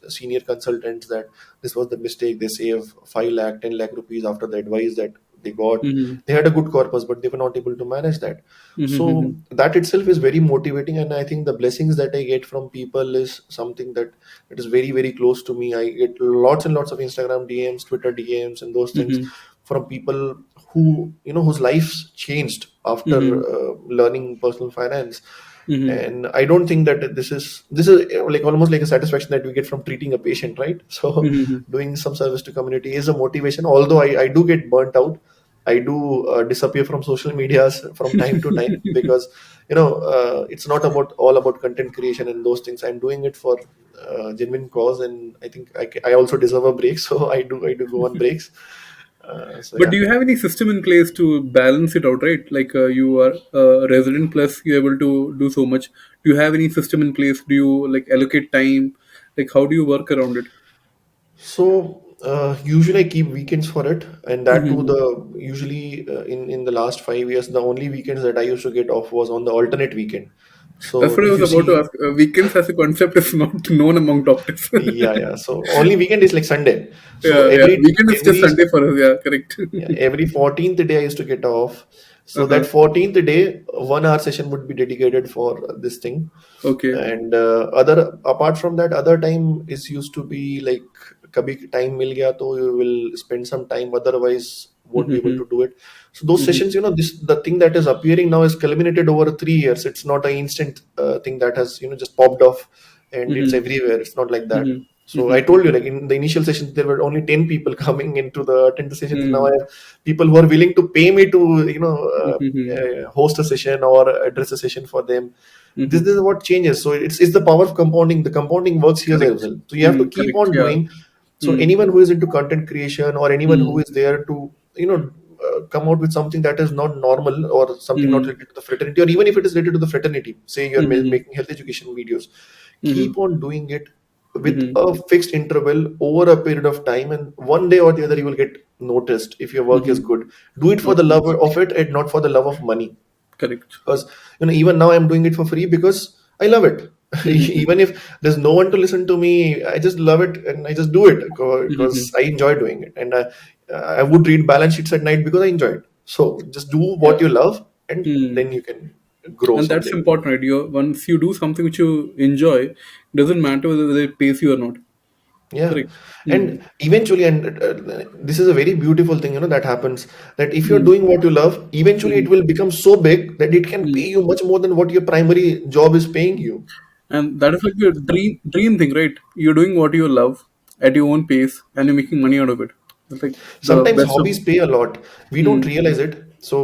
Speaker 2: senior consultants, that this was the mistake. They save 5 lakh, 10 lakh rupees after the advice that they got.
Speaker 1: Mm-hmm.
Speaker 2: They had a good corpus, but they were not able to manage that.
Speaker 1: Mm-hmm.
Speaker 2: So that itself is very motivating, and I think the blessings that I get from people is something that it is very, very close to me. I get lots and lots of Instagram DMs, Twitter DMs, and those things
Speaker 1: Mm-hmm.
Speaker 2: from people who whose lives changed after
Speaker 1: Mm-hmm.
Speaker 2: learning personal finance.
Speaker 1: Mm-hmm.
Speaker 2: And I don't think that this is like almost like a satisfaction that we get from treating a patient, right? So
Speaker 1: Mm-hmm.
Speaker 2: doing some service to community is a motivation, although I do get burnt out. I do disappear from social medias from time to time, because it's not about all about content creation and those things. I'm doing it for genuine cause, and I think I also deserve a break. So I do go on breaks. So
Speaker 1: But
Speaker 2: yeah.
Speaker 1: do you have any system in place to balance it out, right? Like you are a resident plus you're able to do so much. Do you have any system in place? Do you like allocate time? Like how do you work around it?
Speaker 2: So usually I keep weekends for it, and that too,
Speaker 1: Mm-hmm.
Speaker 2: the usually in the last 5 years, the only weekends that I used to get off was on the alternate weekend.
Speaker 1: That's
Speaker 2: So
Speaker 1: what I
Speaker 2: if
Speaker 1: was
Speaker 2: you
Speaker 1: about to
Speaker 2: see,
Speaker 1: ask. Weekends as a concept is not known among doctors.
Speaker 2: yeah, yeah. So only weekend is like Sunday. So
Speaker 1: Yeah, yeah. Weekend is just
Speaker 2: every
Speaker 1: Sunday for us. Yeah, correct.
Speaker 2: yeah, every 14th day I used to get off. So that
Speaker 1: Uh-huh.
Speaker 2: 14th day, 1 hour session would be dedicated for this thing.
Speaker 1: Okay.
Speaker 2: And other apart from that, other time is used to be like kabhi time mil gaya to you will spend some time, otherwise won't be able
Speaker 1: Mm-hmm.
Speaker 2: to do it. So those
Speaker 1: Mm-hmm.
Speaker 2: sessions, this the thing that is appearing now is culminated over 3 years. It's not an instant thing that has just popped off and it's
Speaker 1: Mm-hmm.
Speaker 2: everywhere. It's not like that.
Speaker 1: Mm-hmm.
Speaker 2: So I
Speaker 1: Mm-hmm.
Speaker 2: told you, like in the initial sessions, there were only 10 people coming into the attend the sessions. Now I
Speaker 1: Mm-hmm.
Speaker 2: have people who are willing to pay me to,
Speaker 1: Mm-hmm.
Speaker 2: host a session or address a session for them. This
Speaker 1: Mm-hmm.
Speaker 2: is what changes. So it's the power of compounding. The compounding works here as
Speaker 1: Correct.
Speaker 2: well. So you have to keep
Speaker 1: Correct.
Speaker 2: on
Speaker 1: Yeah.
Speaker 2: doing. So
Speaker 1: Mm.
Speaker 2: anyone who is into content creation or anyone who
Speaker 1: Mm.
Speaker 2: is there to come out with something that is not normal or something not
Speaker 1: Mm.
Speaker 2: related to the fraternity, or even if it is related to the fraternity, say you're
Speaker 1: Mm.
Speaker 2: making health education videos,
Speaker 1: Mm.
Speaker 2: keep on doing it with
Speaker 1: Mm.
Speaker 2: a fixed interval over a period of time, and one day or the other you will get noticed if your work is
Speaker 1: Mm.
Speaker 2: good. Do it for the
Speaker 1: Okay.
Speaker 2: love of it and not for the love of money,
Speaker 1: Correct.
Speaker 2: because even now I'm doing it for free because I love it.
Speaker 1: Mm.
Speaker 2: Even if there's no one to listen to me, I just love it and I just do it because
Speaker 1: Mm.
Speaker 2: I enjoy doing it. And I would read balance sheets at night because I enjoy it. So just do what
Speaker 1: Yeah.
Speaker 2: you love, and
Speaker 1: Mm.
Speaker 2: then you can grow
Speaker 1: And that's
Speaker 2: someday.
Speaker 1: important, right? Once you do something which you enjoy, it doesn't matter whether it pays you or not.
Speaker 2: Yeah,
Speaker 1: Correct.
Speaker 2: and
Speaker 1: Mm.
Speaker 2: eventually, and this is a very beautiful thing, that happens. That if you're
Speaker 1: Mm.
Speaker 2: doing what you love, eventually it
Speaker 1: Mm.
Speaker 2: will become so big that it can
Speaker 1: Mm.
Speaker 2: pay you much more than what your primary job is paying you.
Speaker 1: And that is like your dream thing, right? You're doing what you love at your own pace, and you're making money out of it. That's like the
Speaker 2: Sometimes
Speaker 1: best of.
Speaker 2: hobbies pay a lot. We don't
Speaker 1: Mm.
Speaker 2: realize it. So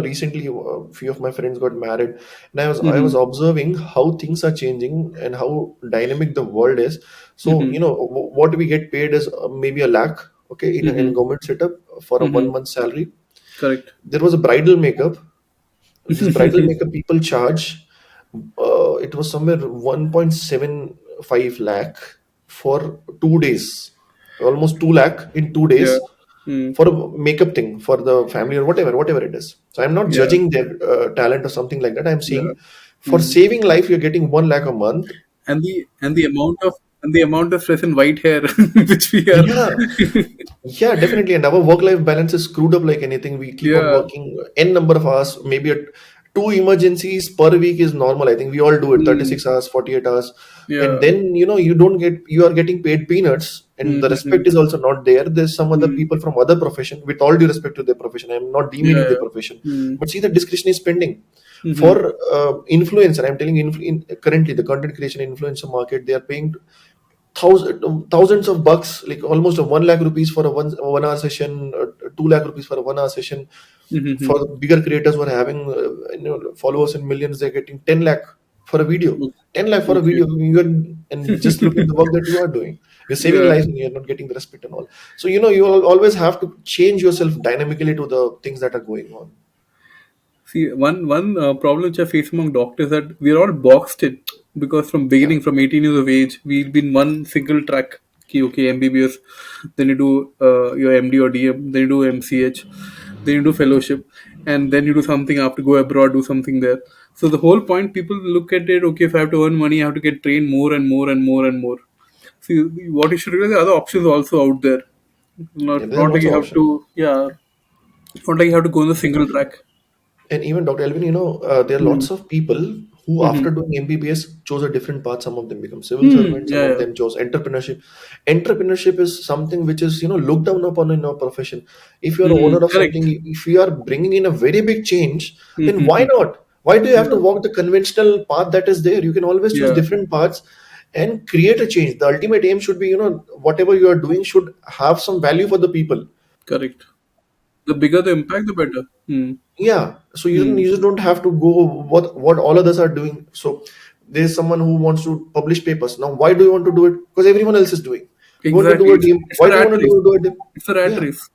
Speaker 2: recently a few of my friends got married, and I was
Speaker 1: Mm.
Speaker 2: observing how things are changing and how dynamic the world is. So
Speaker 1: Mm.
Speaker 2: what we get paid is maybe a lakh, okay, in a
Speaker 1: Mm.
Speaker 2: government setup for a
Speaker 1: Mm.
Speaker 2: 1 month salary.
Speaker 1: Correct.
Speaker 2: There was a bridal makeup. This bridal makeup people charge, it was somewhere 1.75 lakh for 2 days, almost 2 lakh in two
Speaker 1: Yeah.
Speaker 2: days
Speaker 1: Mm.
Speaker 2: for a makeup thing for the family or whatever it is. So I'm not
Speaker 1: Yeah.
Speaker 2: judging their talent or something like that. I'm
Speaker 1: Yeah.
Speaker 2: saying for
Speaker 1: Mm.
Speaker 2: saving life, you're getting 1 lakh a month.
Speaker 1: And the amount of stress and white hair which we are.
Speaker 2: Yeah, yeah, definitely. And our work-life balance is screwed up like anything. We keep on
Speaker 1: Yeah.
Speaker 2: working n number of hours. Maybe two emergencies per week is normal. I think we all do it.
Speaker 1: Mm.
Speaker 2: 36 hours, 48 hours, and
Speaker 1: Yeah.
Speaker 2: then you are getting paid peanuts, and the
Speaker 1: Mm-hmm.
Speaker 2: respect is also not there. There's some other
Speaker 1: Mm.
Speaker 2: people from other profession. With all due respect to their profession, I'm not demeaning
Speaker 1: Yeah.
Speaker 2: their profession,
Speaker 1: Mm.
Speaker 2: but see the discretionary spending
Speaker 1: Mm-hmm.
Speaker 2: for influencer. I'm telling you, currently the content creation influencer market, they are paying thousands of bucks, like almost a 1 lakh rupees for a 1 hour session, 2 lakh rupees for a 1 hour session.
Speaker 1: Mm-hmm.
Speaker 2: For the bigger creators who are having followers in millions, they're getting 10 lakh for a video. 10 lakh for a
Speaker 1: Okay.
Speaker 2: video. And just look at the work that you are doing. You're saving
Speaker 1: Yeah.
Speaker 2: lives and you're not getting the respect and all. So you always have to change yourself dynamically to the things that are going on.
Speaker 1: See, one problem which I face among doctors that we're all boxed in because from
Speaker 2: Yeah.
Speaker 1: beginning, from 18 years of age, we've been one single track. Okay, MBBS, then you do your MD or DM, then you do MCH, then you do fellowship, and then you do something after go abroad, do something there. So the whole point, people look at it. Okay, if I have to earn money, I have to get trained more and more and more and more. See, what you should realize, there are other options also out there.
Speaker 2: Yeah,
Speaker 1: Not
Speaker 2: there are
Speaker 1: not like
Speaker 2: lots
Speaker 1: you
Speaker 2: of
Speaker 1: have
Speaker 2: options.
Speaker 1: to, yeah, not like you have to go on the single track.
Speaker 2: And even Dr. Elvin, there are
Speaker 1: Hmm.
Speaker 2: lots of people who,
Speaker 1: Mm-hmm.
Speaker 2: after doing MBBS, chose a different path. Some of them become civil
Speaker 1: Hmm.
Speaker 2: servants. Some
Speaker 1: Yeah,
Speaker 2: of
Speaker 1: yeah.
Speaker 2: them chose entrepreneurship. Entrepreneurship is something which is, looked down upon in our profession. If you're an owner of
Speaker 1: Correct.
Speaker 2: something, if you are bringing in a very big change, then why
Speaker 1: Mm-hmm.
Speaker 2: not? Why do you have to
Speaker 1: Yeah.
Speaker 2: walk the conventional path that is there? You can always choose
Speaker 1: Yeah.
Speaker 2: different paths and create a change. The ultimate aim should be, whatever you are doing should have some value for the people.
Speaker 1: Correct. The bigger the impact, the better. Hmm.
Speaker 2: Yeah, so
Speaker 1: Hmm.
Speaker 2: you just don't have to go what all others are doing. So there's someone who wants to publish papers. Now, why do you want to do it? Because everyone else is doing. You want to
Speaker 1: Exactly.
Speaker 2: do a DIM.
Speaker 1: It's a
Speaker 2: Why do you
Speaker 1: rat
Speaker 2: want to
Speaker 1: race.
Speaker 2: do a DIM?
Speaker 1: It's a rat
Speaker 2: Yeah,
Speaker 1: race.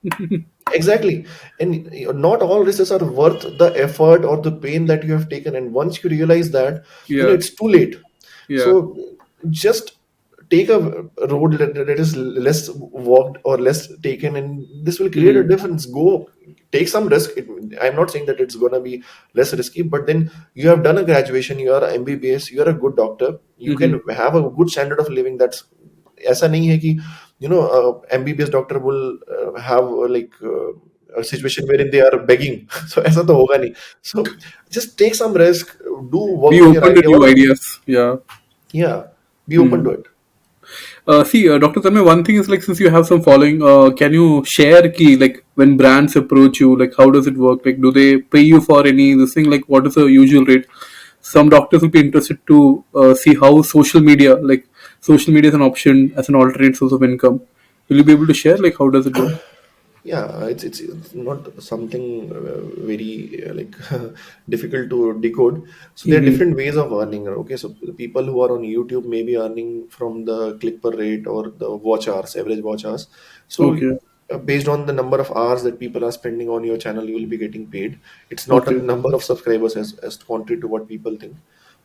Speaker 2: exactly. And not all races are worth the effort or the pain that you have taken. And once you realize that,
Speaker 1: Yeah.
Speaker 2: it's too late.
Speaker 1: Yeah.
Speaker 2: So just take a road that is less walked or less taken, and this will create a
Speaker 1: Hmm.
Speaker 2: difference. Go take some risk. I'm not saying that it's gonna be less risky, but then you have done a graduation, you are a MBBS, you are a good doctor, you
Speaker 1: Hmm.
Speaker 2: can have a good standard of living. That's ऐसा नहीं है कि MBBS doctor will have a situation wherein they are begging. So ऐसा तो होगा नहीं. So just take some risk, do
Speaker 1: Be
Speaker 2: work on your
Speaker 1: open to
Speaker 2: idea,
Speaker 1: new
Speaker 2: or
Speaker 1: ideas. Yeah.
Speaker 2: yeah, be open
Speaker 1: Hmm.
Speaker 2: to it.
Speaker 1: See, Dr. Tanmay, one thing is like since you have some following, can you share key like when brands approach you, like how does it work? Like, do they pay you for any this thing? Like, what is the usual rate? Some doctors will be interested to see how social media is an option as an alternate source of income. Will you be able to share like how does it work?
Speaker 2: Yeah, it's not something very difficult to decode. So there are
Speaker 1: Mm-hmm.
Speaker 2: different ways of earning. Okay, so the people who are on YouTube may be earning from the click per rate or the watch hours, average watch hours. So
Speaker 1: Okay.
Speaker 2: based on the number of hours that people are spending on your channel, you will be getting paid. It's not a
Speaker 1: Okay.
Speaker 2: number of subscribers as contrary to what people think.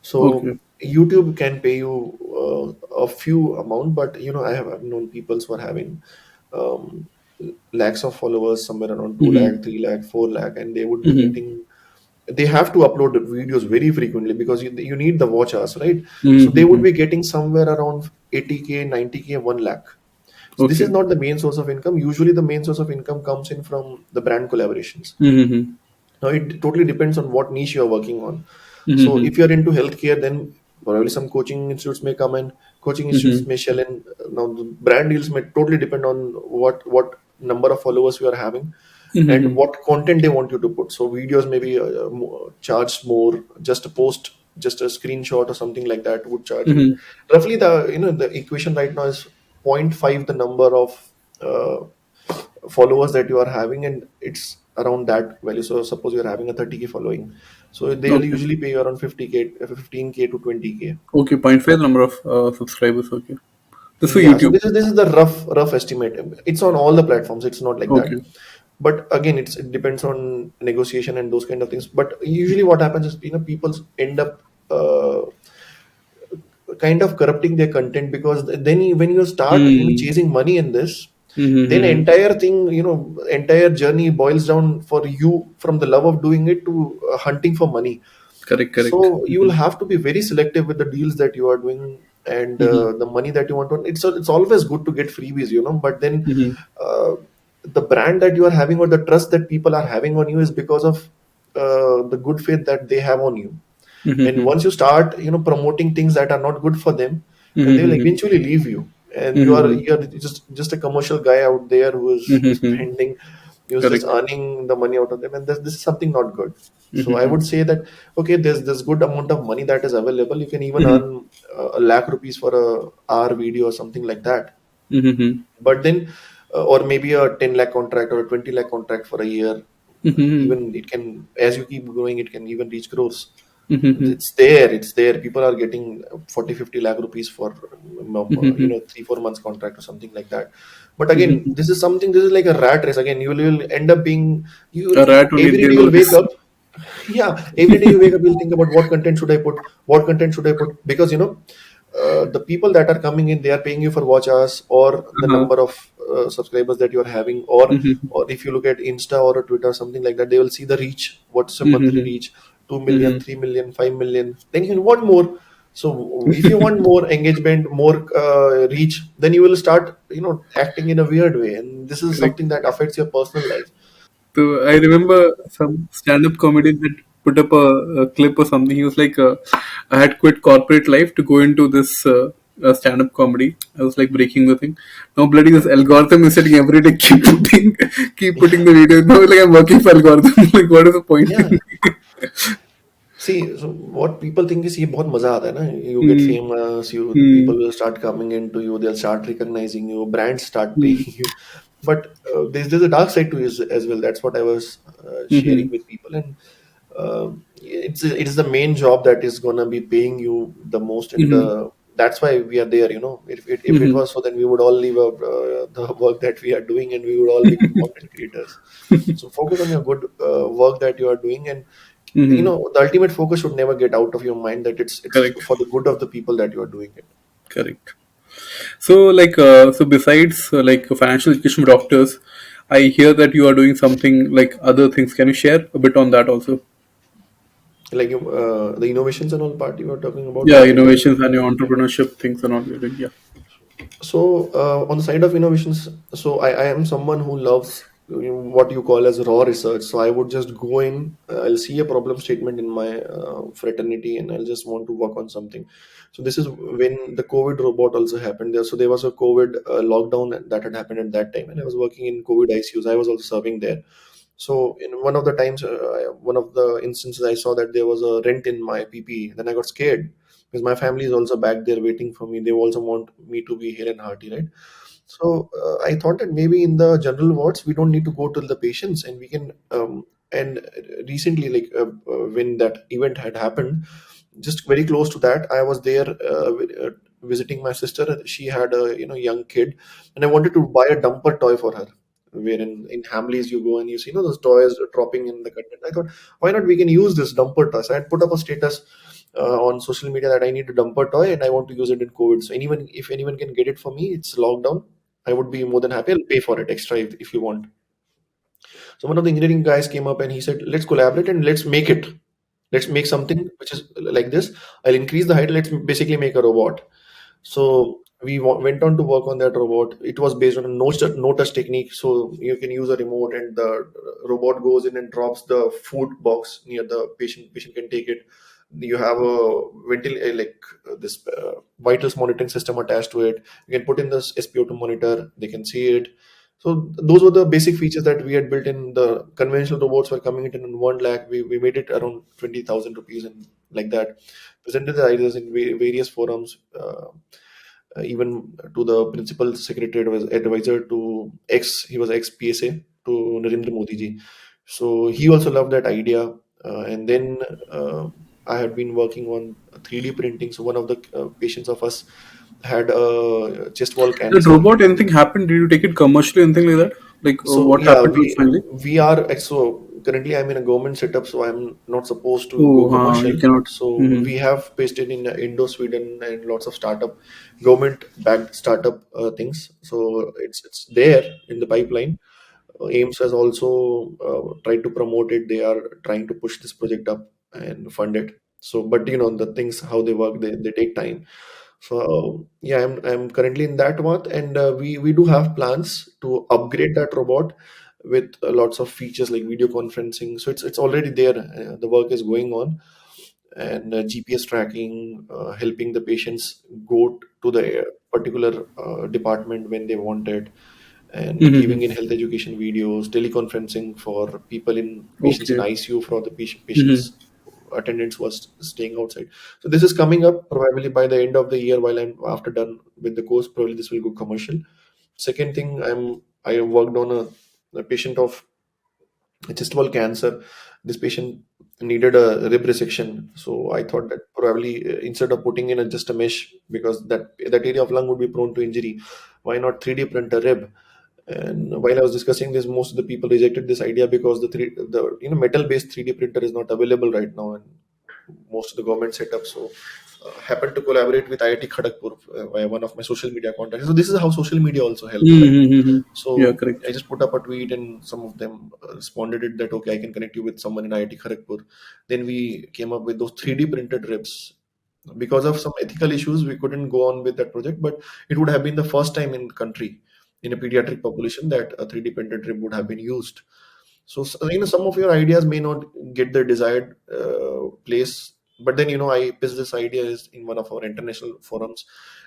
Speaker 2: So
Speaker 1: Okay.
Speaker 2: YouTube can pay you a few amount, but I've known people who are having um, lakhs of followers, somewhere around 2
Speaker 1: Mm-hmm.
Speaker 2: lakh, 3 lakh, 4 lakh, and they would be
Speaker 1: Mm-hmm.
Speaker 2: getting, they have to upload videos very frequently because you need the watch hours, right? So they would
Speaker 1: Mm-hmm.
Speaker 2: be getting somewhere around 80K, 90K, 1 lakh. So this is
Speaker 1: Okay.
Speaker 2: not the main source of income. Usually the main source of income comes in from the brand collaborations.
Speaker 1: Mm-hmm.
Speaker 2: Now it totally depends on what niche you're working on. So
Speaker 1: Mm-hmm.
Speaker 2: if you're into healthcare, then probably some coaching institutes may come in, coaching institutes
Speaker 1: Mm-hmm.
Speaker 2: may shell in. Now the brand deals may totally depend on what number of followers you are having and
Speaker 1: Mm-hmm.
Speaker 2: what content they want you to put. So videos may be charged more. Just a post, just a screenshot or something like that would charge you.
Speaker 1: Mm-hmm.
Speaker 2: Roughly the equation right now is zero point 0.5 the number of uh, followers that you are having, and it's around that value. So suppose you're having a 30K following, so they'll
Speaker 1: Okay.
Speaker 2: usually pay you around 50K, 15K to 20K.
Speaker 1: Okay. Point five number of subscribers. Okay. This for
Speaker 2: Yeah, so
Speaker 1: YouTube.
Speaker 2: this is the rough estimate. It's on all the platforms. It's not like that.
Speaker 1: Okay.
Speaker 2: But again, it depends on negotiation and those kind of things. But usually, what happens is people end up kind of corrupting their content, because then when you start
Speaker 1: Hmm.
Speaker 2: chasing money in this, then
Speaker 1: Mm-hmm.
Speaker 2: entire thing, entire journey boils down for you from the love of doing it to hunting for money.
Speaker 1: Correct. Correct.
Speaker 2: So you will have to be very selective with the deals that you are doing, and
Speaker 1: Mm-hmm.
Speaker 2: the money that you want to earn. It's always good to get freebies, but then
Speaker 1: Mm-hmm.
Speaker 2: uh, the brand that you are having or the trust that people are having on you is because of the good faith that they have on you. And
Speaker 1: Mm-hmm.
Speaker 2: once you start promoting things that are not good for them, they will
Speaker 1: Mm-hmm.
Speaker 2: eventually leave you, and you are
Speaker 1: Mm-hmm.
Speaker 2: you're just a commercial guy out there who is
Speaker 1: Mm-hmm.
Speaker 2: spending, who's just
Speaker 1: Correct.
Speaker 2: earning the money out of them, and this is something not good. So I
Speaker 1: Mm-hmm.
Speaker 2: would say that, okay, there's this good amount of money that is available. You can even
Speaker 1: Mm-hmm.
Speaker 2: earn a lakh rupees for a hour video or something like that.
Speaker 1: Mm-hmm.
Speaker 2: But then or maybe a 10 lakh contract or a 20 lakh contract for a year.
Speaker 1: Mm-hmm.
Speaker 2: Even it can, as you keep growing, it can even reach crores.
Speaker 1: Mm-hmm.
Speaker 2: It's there. People are getting 40, 50 lakh rupees for 3, 4 months contract or something like that. But again,
Speaker 1: Mm-hmm.
Speaker 2: this is like a rat race. Again, you will end up being,
Speaker 1: A
Speaker 2: you
Speaker 1: rat on
Speaker 2: every day
Speaker 1: Indian
Speaker 2: you'll wake
Speaker 1: notice.
Speaker 2: up. Yeah, every day you wake up, you'll think about what content should I put, what content should I put, because the people that are coming in, they are paying you for watch hours or the
Speaker 1: Uh-huh.
Speaker 2: number of subscribers that you are having, or
Speaker 1: Mm-hmm.
Speaker 2: if you look at Insta or a Twitter, something like that, they will see the reach. What's your monthly
Speaker 1: Mm-hmm.
Speaker 2: reach? 2 million,
Speaker 1: Mm-hmm.
Speaker 2: 3 million, 5 million. Then you want more. So if you want more engagement, more reach, then you will start, acting in a weird way, and this is
Speaker 1: Correct.
Speaker 2: something that affects your personal life.
Speaker 1: So I remember some stand-up comedian that put up a clip or something. He was like, "I had quit corporate life to go into this stand-up comedy." I was like breaking the thing. Now bloody this algorithm is setting every day. Keep putting the videos. Now like I'm working for algorithm. Like what is the point?
Speaker 2: Yeah. See, so what people think is ये बहुत मजा आता है ना. You get
Speaker 1: Hmm.
Speaker 2: famous, the
Speaker 1: Hmm.
Speaker 2: people will start coming into you, they'll start recognizing you, brands start
Speaker 1: Hmm.
Speaker 2: paying you. But there's a dark side to it as well. That's what I was
Speaker 1: Hmm.
Speaker 2: sharing with people, and it's the main job that is gonna be paying you the most, and
Speaker 1: Hmm.
Speaker 2: that's why we are there. If it
Speaker 1: Hmm.
Speaker 2: was so, then we would all leave the work that we are doing, and we would all become content creators. So focus on your good work that you are doing, and
Speaker 1: Hmm.
Speaker 2: the ultimate focus should never get out of your mind that it's
Speaker 1: Correct.
Speaker 2: for the good of the people that you are doing it.
Speaker 1: Correct. So, so besides like financial education for doctors, I hear that you are doing something like other things. Can you share a bit on that also?
Speaker 2: Like the innovations and all part you are talking about,
Speaker 1: Yeah,
Speaker 2: or
Speaker 1: innovations and your entrepreneurship things and all you're doing. Yeah.
Speaker 2: so on the side of innovations, so I am someone who loves what you call as raw research. So I would just go in, I'll see a problem statement in my fraternity, and I'll just want to work on something. So this is when the COVID robot also happened there. So there was a COVID lockdown that had happened at that time, and I was working in COVID ICUs. I was also serving there. So in one of the times, one of the instances, I saw that there was a rent in my PPE. Then I got scared because my family is also back there waiting for me. They also want me to be hale and hearty, right? So I thought that maybe in the general wards we don't need to go to the patients, and we can. And recently, like when that event had happened, just very close to that, I was there visiting my sister. She had a young kid, and I wanted to buy a dumper toy for her. Where in Hamleys you go and you see those toys dropping in the content. I thought, why not we can use this dumper toy? So I had put up a status on social media that I need a dumper toy and I want to use it in COVID. So if anyone can get it for me, it's lockdown. I would be more than happy. I'll pay for it extra if you want. So one of the engineering guys came up and he said, let's collaborate and let's make it. Let's make something which is like this. I'll increase the height. Let's basically make a robot. So we went on to work on that robot. It was based on a no touch technique. So you can use a remote and the robot goes in and drops the food box near the patient. Patient can take it. You have a this vitals monitoring system attached to it. You can put in this SpO2 monitor. They can see it. So those were the basic features that we had built in. The conventional robots were coming in 1 lakh. We made it around 20,000 rupees and like that. Presented the ideas in various forums, even to the principal secretary advisor to he was ex PSA to Narendra Modi ji. So he also loved that idea. And then I had been working on 3D printing. So one of the patients of us had a chest wall
Speaker 1: That
Speaker 2: cancer.
Speaker 1: robot, anything happened? Did you take it commercially, anything like that? Like,
Speaker 2: So
Speaker 1: what
Speaker 2: yeah,
Speaker 1: happened to it finally?
Speaker 2: we are so currently I'm in a government setup, so I'm not supposed to go
Speaker 1: Oh, you
Speaker 2: commercial.
Speaker 1: cannot.
Speaker 2: So
Speaker 1: Hmm.
Speaker 2: we have pasted in Indo, Sweden, and lots of startup, government backed startup things. So it's there in the pipeline. AIIMS has also tried to promote it. They are trying to push this project up and fund it. So, but the things how they work, they take time. So yeah, I'm currently in that one, and we do have plans to upgrade that robot with lots of features like video conferencing. So it's already there. The work is going on, and GPS tracking, helping the patients go to the particular department when they want it, and
Speaker 1: Hmm.
Speaker 2: giving in health education videos, teleconferencing for people in patients in
Speaker 1: Okay.
Speaker 2: ICU for the
Speaker 1: Hmm.
Speaker 2: patients attendants was staying outside. So this is coming up probably by the end of the year while I'm after done with the course. Probably this will go commercial. Second thing, I worked on a patient of chest wall cancer. This patient needed a rib resection. So I thought that probably instead of putting in just a mesh because that area of lung would be prone to injury, why not 3D print a rib? And while I was discussing this, most of the people rejected this idea because the metal based 3D printer is not available right now in most of the government setups. So happened to collaborate with IIT Kharagpur via one of my social media contacts. So this is how social media also helps, right?
Speaker 1: Hmm. Yeah,
Speaker 2: So
Speaker 1: correct.
Speaker 2: I just put up a tweet and some of them responded it that okay, I can connect you with someone in IIT Kharagpur. Then we came up with those 3D printed ribs. Because of some ethical issues, we couldn't go on with that project, but it would have been the first time in the country in a pediatric population that a 3D printed rib would have been used. So, some of your ideas may not get the desired place, but then I pitched this idea is in one of our international forums.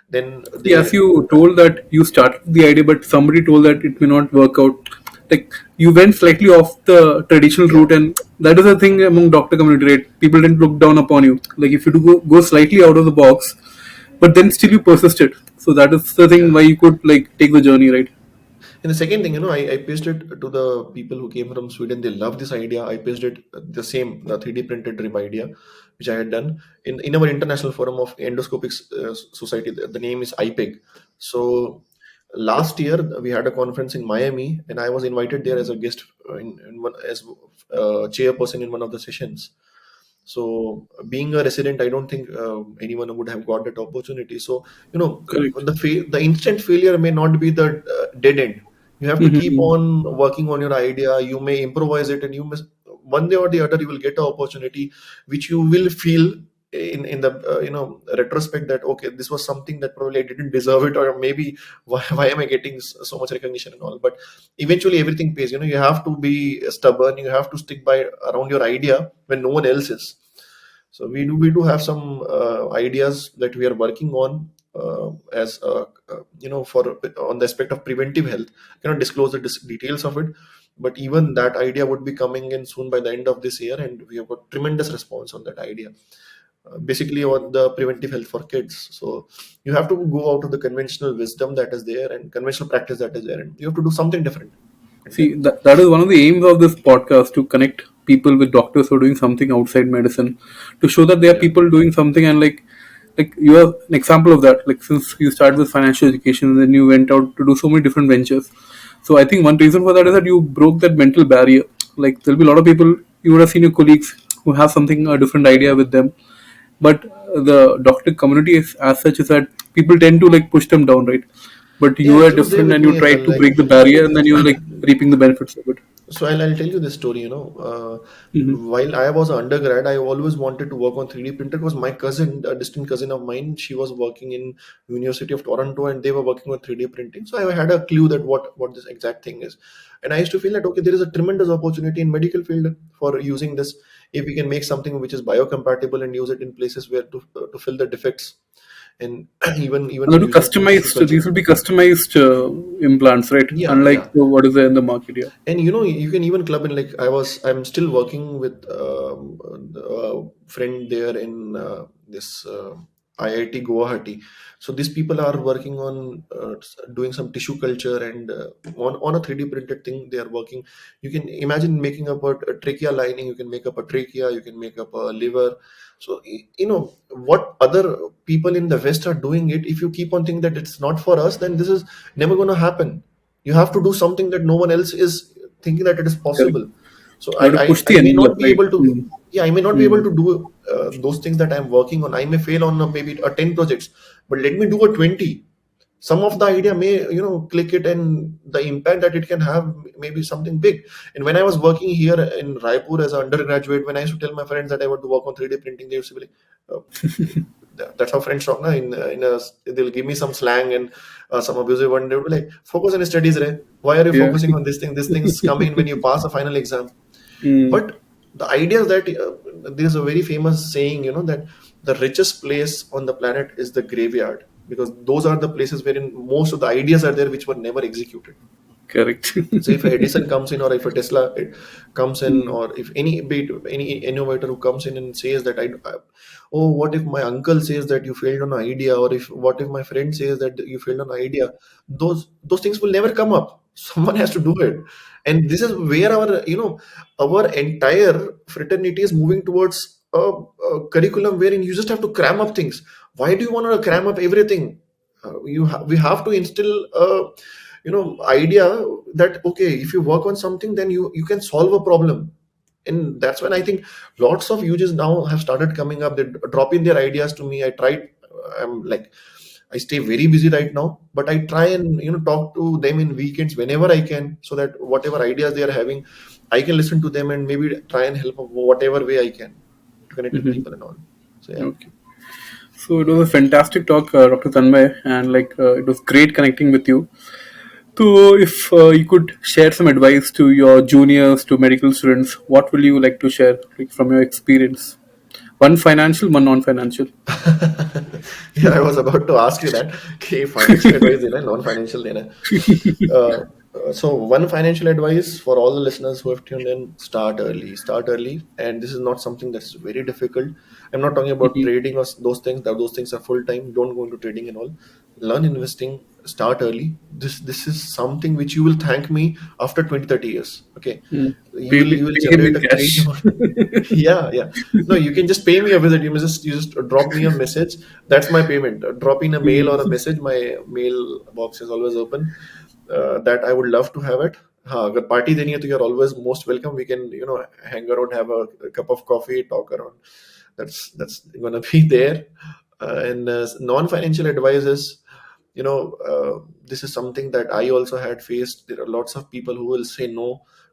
Speaker 2: Then
Speaker 1: Yes,
Speaker 2: they
Speaker 1: you told that you started the idea, but somebody told that it may not work out. like you went slightly off the traditional
Speaker 2: Yeah.
Speaker 1: route, and that is a thing among doctor community, right? People didn't look down upon you. Like if you do go slightly out of the box, but then still you persisted. So that is the thing
Speaker 2: Yeah.
Speaker 1: why you could like take the journey, right?
Speaker 2: And the second thing, I pitched it to the people who came from Sweden. They love this idea. I pitched it the 3D printed rib idea, which I had done in our international forum of endoscopic society. The name is IPEG. So last year we had a conference in Miami, and I was invited there as a guest in one as chairperson in one of the sessions. So, being a resident, I don't think anyone would have got that opportunity. So,
Speaker 1: Correct.
Speaker 2: the instant failure may not be the dead end. You have to keep
Speaker 1: Mm-hmm.
Speaker 2: on working on your idea. You may improvise it, and you must one day or the other you will get an opportunity which you will feel in the retrospect that okay, this was something that probably I didn't deserve it, or maybe why am I getting so much recognition and all. But eventually everything pays. You have to be stubborn. You have to stick by around your idea when no one else is. So we do have some ideas that we are working on as for on the aspect of preventive health. I cannot disclose the details of it, but even that idea would be coming in soon by the end of this year, and we have got tremendous response on that idea. Basically, on the preventive health for kids. So you have to go out of the conventional wisdom that is there and conventional practice that is there, and you have to do something different. And
Speaker 1: See,
Speaker 2: then,
Speaker 1: that is one of the aims of this podcast, to connect people with doctors who are doing something outside medicine, to show that there are
Speaker 2: yeah,
Speaker 1: people doing something, and like you are an example of that. Like since you started with financial education and then you went out to do so many different ventures. So I think one reason for that is that you broke that mental barrier. Like there'll be a lot of people, you would have seen your colleagues who have something, a different idea with them, but the doctor community is, as such, is that people tend to like push them down, right? But
Speaker 2: yeah,
Speaker 1: you are
Speaker 2: it was there
Speaker 1: different,
Speaker 2: with
Speaker 1: and you
Speaker 2: me as
Speaker 1: try
Speaker 2: well.
Speaker 1: to
Speaker 2: Like,
Speaker 1: break the barrier, and then you're like reaping the benefits of it.
Speaker 2: so I'll tell you this story.
Speaker 1: Hmm.
Speaker 2: While I was an undergrad, I always wanted to work on 3D printer because my cousin, a distant cousin of mine, she was working in University of Toronto, and they were working on 3D printing. So I had a clue that what this exact thing is, and I used to feel that okay, there is a tremendous opportunity in medical field for using this. If we can make something which is biocompatible and use it in places where to fill the defects, and even
Speaker 1: And to
Speaker 2: use it for tissue
Speaker 1: customized,
Speaker 2: culture.
Speaker 1: these will be customized implants, right?
Speaker 2: Yeah,
Speaker 1: Unlike
Speaker 2: yeah.
Speaker 1: what is there in the market here.
Speaker 2: And you can even club in, like I'm still working with a friend there in this IIT Guwahati. So these people are working on doing some tissue culture, and on a 3D printed thing they are working. You can imagine making up a trachea lining. You can make up a trachea. You can make up a liver. So what other people in the West are doing it. If you keep on thinking that it's not for us, then this is never going to happen. You have to do something that no one else is thinking that it is
Speaker 1: Correct.
Speaker 2: possible. So
Speaker 1: You have to push
Speaker 2: I
Speaker 1: the
Speaker 2: may
Speaker 1: envelope,
Speaker 2: not be
Speaker 1: right?
Speaker 2: able to,
Speaker 1: Mm.
Speaker 2: yeah, I may not be able
Speaker 1: Mm.
Speaker 2: to do those things that I'm working on. I may fail on maybe a 10 projects, but let me do a 20. Some of the idea may click it, and the impact that it can have may be something big. And when I was working here in Raipur as an undergraduate, when I used to tell my friends that I want to work on 3D printing, they used to be like, uh, that's how French talk, na? They'll give me some slang and some abusive word. They would be like, focus on your studies, Ray. Why are you
Speaker 1: Yeah.
Speaker 2: focusing on this thing? This thing's coming when you pass a final exam.
Speaker 1: Mm.
Speaker 2: But the idea is that there's a very famous saying, that the richest place on the planet is the graveyard, because those are the places wherein most of the ideas are there which were never executed.
Speaker 1: Correct.
Speaker 2: So if Edison comes in, or if a Tesla comes in,
Speaker 1: Mm.
Speaker 2: or if any innovator who comes in and says that oh, what if my uncle says that you failed on an idea, or if what if my friend says that you failed on an idea, those things will never come up. Someone has to do it, and this is where our entire fraternity is moving towards a curriculum wherein you just have to cram up things. Why do you want to cram up everything? We have to instill a idea that okay, if you work on something, then you can solve a problem. And that's when I think lots of users now have started coming up. They drop in their ideas to me. I'm like, I stay very busy right now, but I try and talk to them in weekends whenever I can, so that whatever ideas they are having, I can listen to them and maybe try and help whatever way I can to connect with
Speaker 1: Mhm.
Speaker 2: people and all. So yeah.
Speaker 1: Okay. So it was a fantastic talk, Dr. Tanmay, and it was great connecting with you. So, if you could share some advice to your juniors, to medical students, what will you like to share, like, from your experience? One financial, one non-financial.
Speaker 2: Yeah, I was about to ask you that. कि financial advice देना है, non-financial देना है. So one financial advice for all the listeners who have tuned in: start early. Start early, and this is not something that's very difficult. I'm not talking about
Speaker 1: Mhm.
Speaker 2: trading or those things. That those things are full time. Don't go into trading and all. Learn investing. Start early. This is something which you will thank me after 20, 30 years. Okay,
Speaker 1: Mm.
Speaker 2: you will
Speaker 1: Pay him
Speaker 2: generate
Speaker 1: in
Speaker 2: a great
Speaker 1: cash.
Speaker 2: amount. Yeah, yeah. No, you can just pay me a visit. You just drop me a message. That's my payment. Drop in a mail or a
Speaker 1: Mm.
Speaker 2: message. My mail box is always open. That I would love to have it. हाँ, अगर party देनी है तो you're always most welcome. We can hang around, have a cup of coffee, talk around. That's gonna be there. And non-financial advice is, this is something that I also had faced. There are lots of people who will say no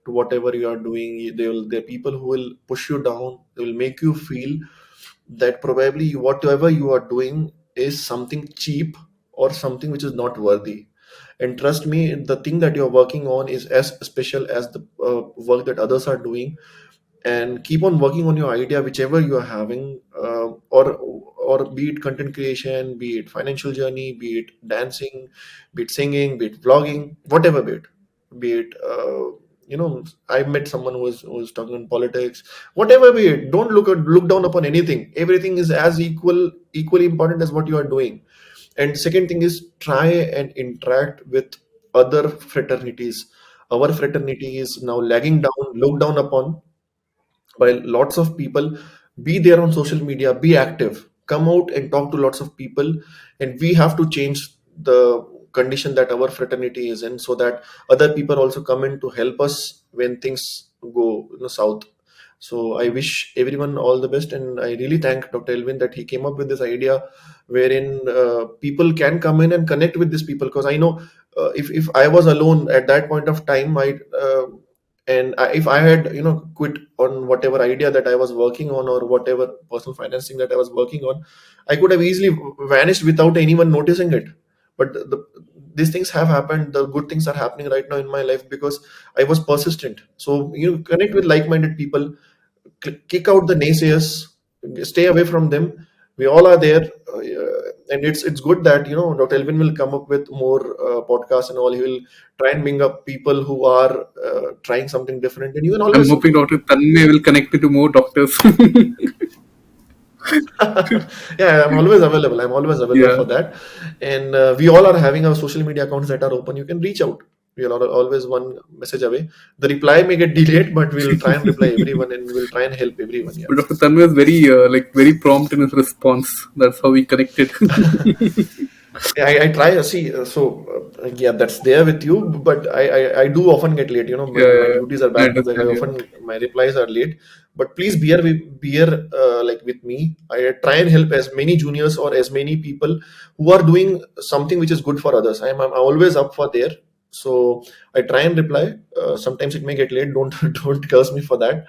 Speaker 2: to whatever you are doing. There are people who will push you down. They will make you feel that probably whatever you are doing is something cheap or something which is not worthy. And trust me, the thing that you're working on is as special as the work that others are doing. And keep on working on your idea, whichever you are having, or be it content creation, be it financial journey, be it dancing, be it singing, be it vlogging, whatever, be it I met someone who was talking in politics, whatever be it. Don't look down upon anything. Everything is as equally important as what you are doing. And second thing is, try and interact with other fraternities. Our fraternity is now lagging down, looked down upon by lots of people. Be there on social media, be active, come out and talk to lots of people. And we have to change the condition that our fraternity is in, so that other people also come in to help us when things go south. So I wish everyone all the best, and I really thank Dr. Elvin that he came up with this idea wherein people can come in and connect with these people. Because I know, if I was alone at that point of time, if I had quit on whatever idea that I was working on, or whatever personal financing that I was working on, I could have easily vanished without anyone noticing it. But these things have happened. The good things are happening right now in my life because I was persistent. So you connect with like-minded people, kick out the naysayers, stay away from them. We all are there, and it's good that Dr. Elvin will come up with more podcasts and all. He will try and bring up people who are trying something different, and you can
Speaker 1: I'm
Speaker 2: always.
Speaker 1: hoping Dr. Tanmay will connect me to more doctors.
Speaker 2: Yeah, I'm always available
Speaker 1: Yeah.
Speaker 2: for that. And we all are having our social media accounts that are open. You can reach out. We are always one message away. The reply may get delayed, but we'll try and reply everyone, and we'll try and help everyone. Yeah.
Speaker 1: But Dr. Tanmay was very very prompt in his response. That's how we connected.
Speaker 2: I try see yeah, that's there with you, but I do often get late,
Speaker 1: Yeah,
Speaker 2: when my
Speaker 1: yeah,
Speaker 2: duties are
Speaker 1: yeah. I
Speaker 2: back to back. I
Speaker 1: understand. Yeah.
Speaker 2: often My replies are late, but please bear like with me. I try and help as many juniors or as many people who are doing something which is good for others. I'm always up for there, so I try and reply. Sometimes it may get late. Don't don't curse me for that,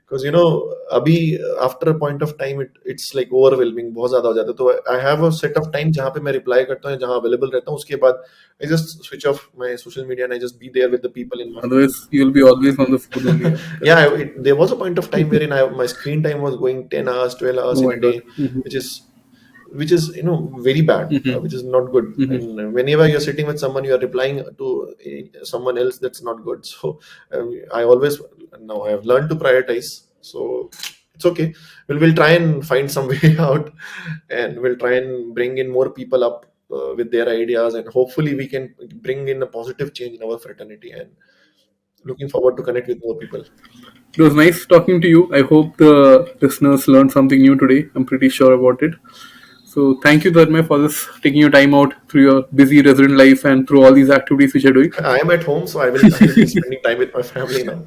Speaker 2: because अभी after a point of time it's like overwhelming, बहुत ज्यादा हो जाता है. तो I have a set of time जहाँ पे मैं reply करता हूँ, जहाँ available रहता हूँ. उसके बाद I just switch off my social media and I just be there with the people in my.
Speaker 1: Otherwise, you'll be always on the phone only. Yeah.
Speaker 2: Yeah,
Speaker 1: Correct.
Speaker 2: there was a point of time wherein my screen time was going 10 hours, 12 hours
Speaker 1: Oh
Speaker 2: in
Speaker 1: my
Speaker 2: a
Speaker 1: God.
Speaker 2: day,
Speaker 1: Hmm.
Speaker 2: which is very bad,
Speaker 1: Hmm.
Speaker 2: which is not good.
Speaker 1: Hmm.
Speaker 2: And whenever you're sitting with someone, you're replying to someone else, that's not good. So I always now I have learned to prioritize. So it's okay. We'll try and find some way out, and we'll try and bring in more people up with their ideas, and hopefully we can bring in a positive change in our fraternity. And looking forward to connect with more people.
Speaker 1: It was nice talking to you. I hope the listeners learned something new today. I'm pretty sure about it. So thank you, Dharma, for this taking your time out through your busy resident life and through all these activities which you're doing.
Speaker 2: I am at home, so I will be spending time with my family now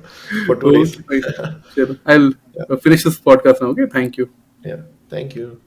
Speaker 2: for 2 days.
Speaker 1: Okay, fine. Sure. I'll
Speaker 2: Yeah,
Speaker 1: finish this podcast now. Okay, thank you.
Speaker 2: yeah. Thank you.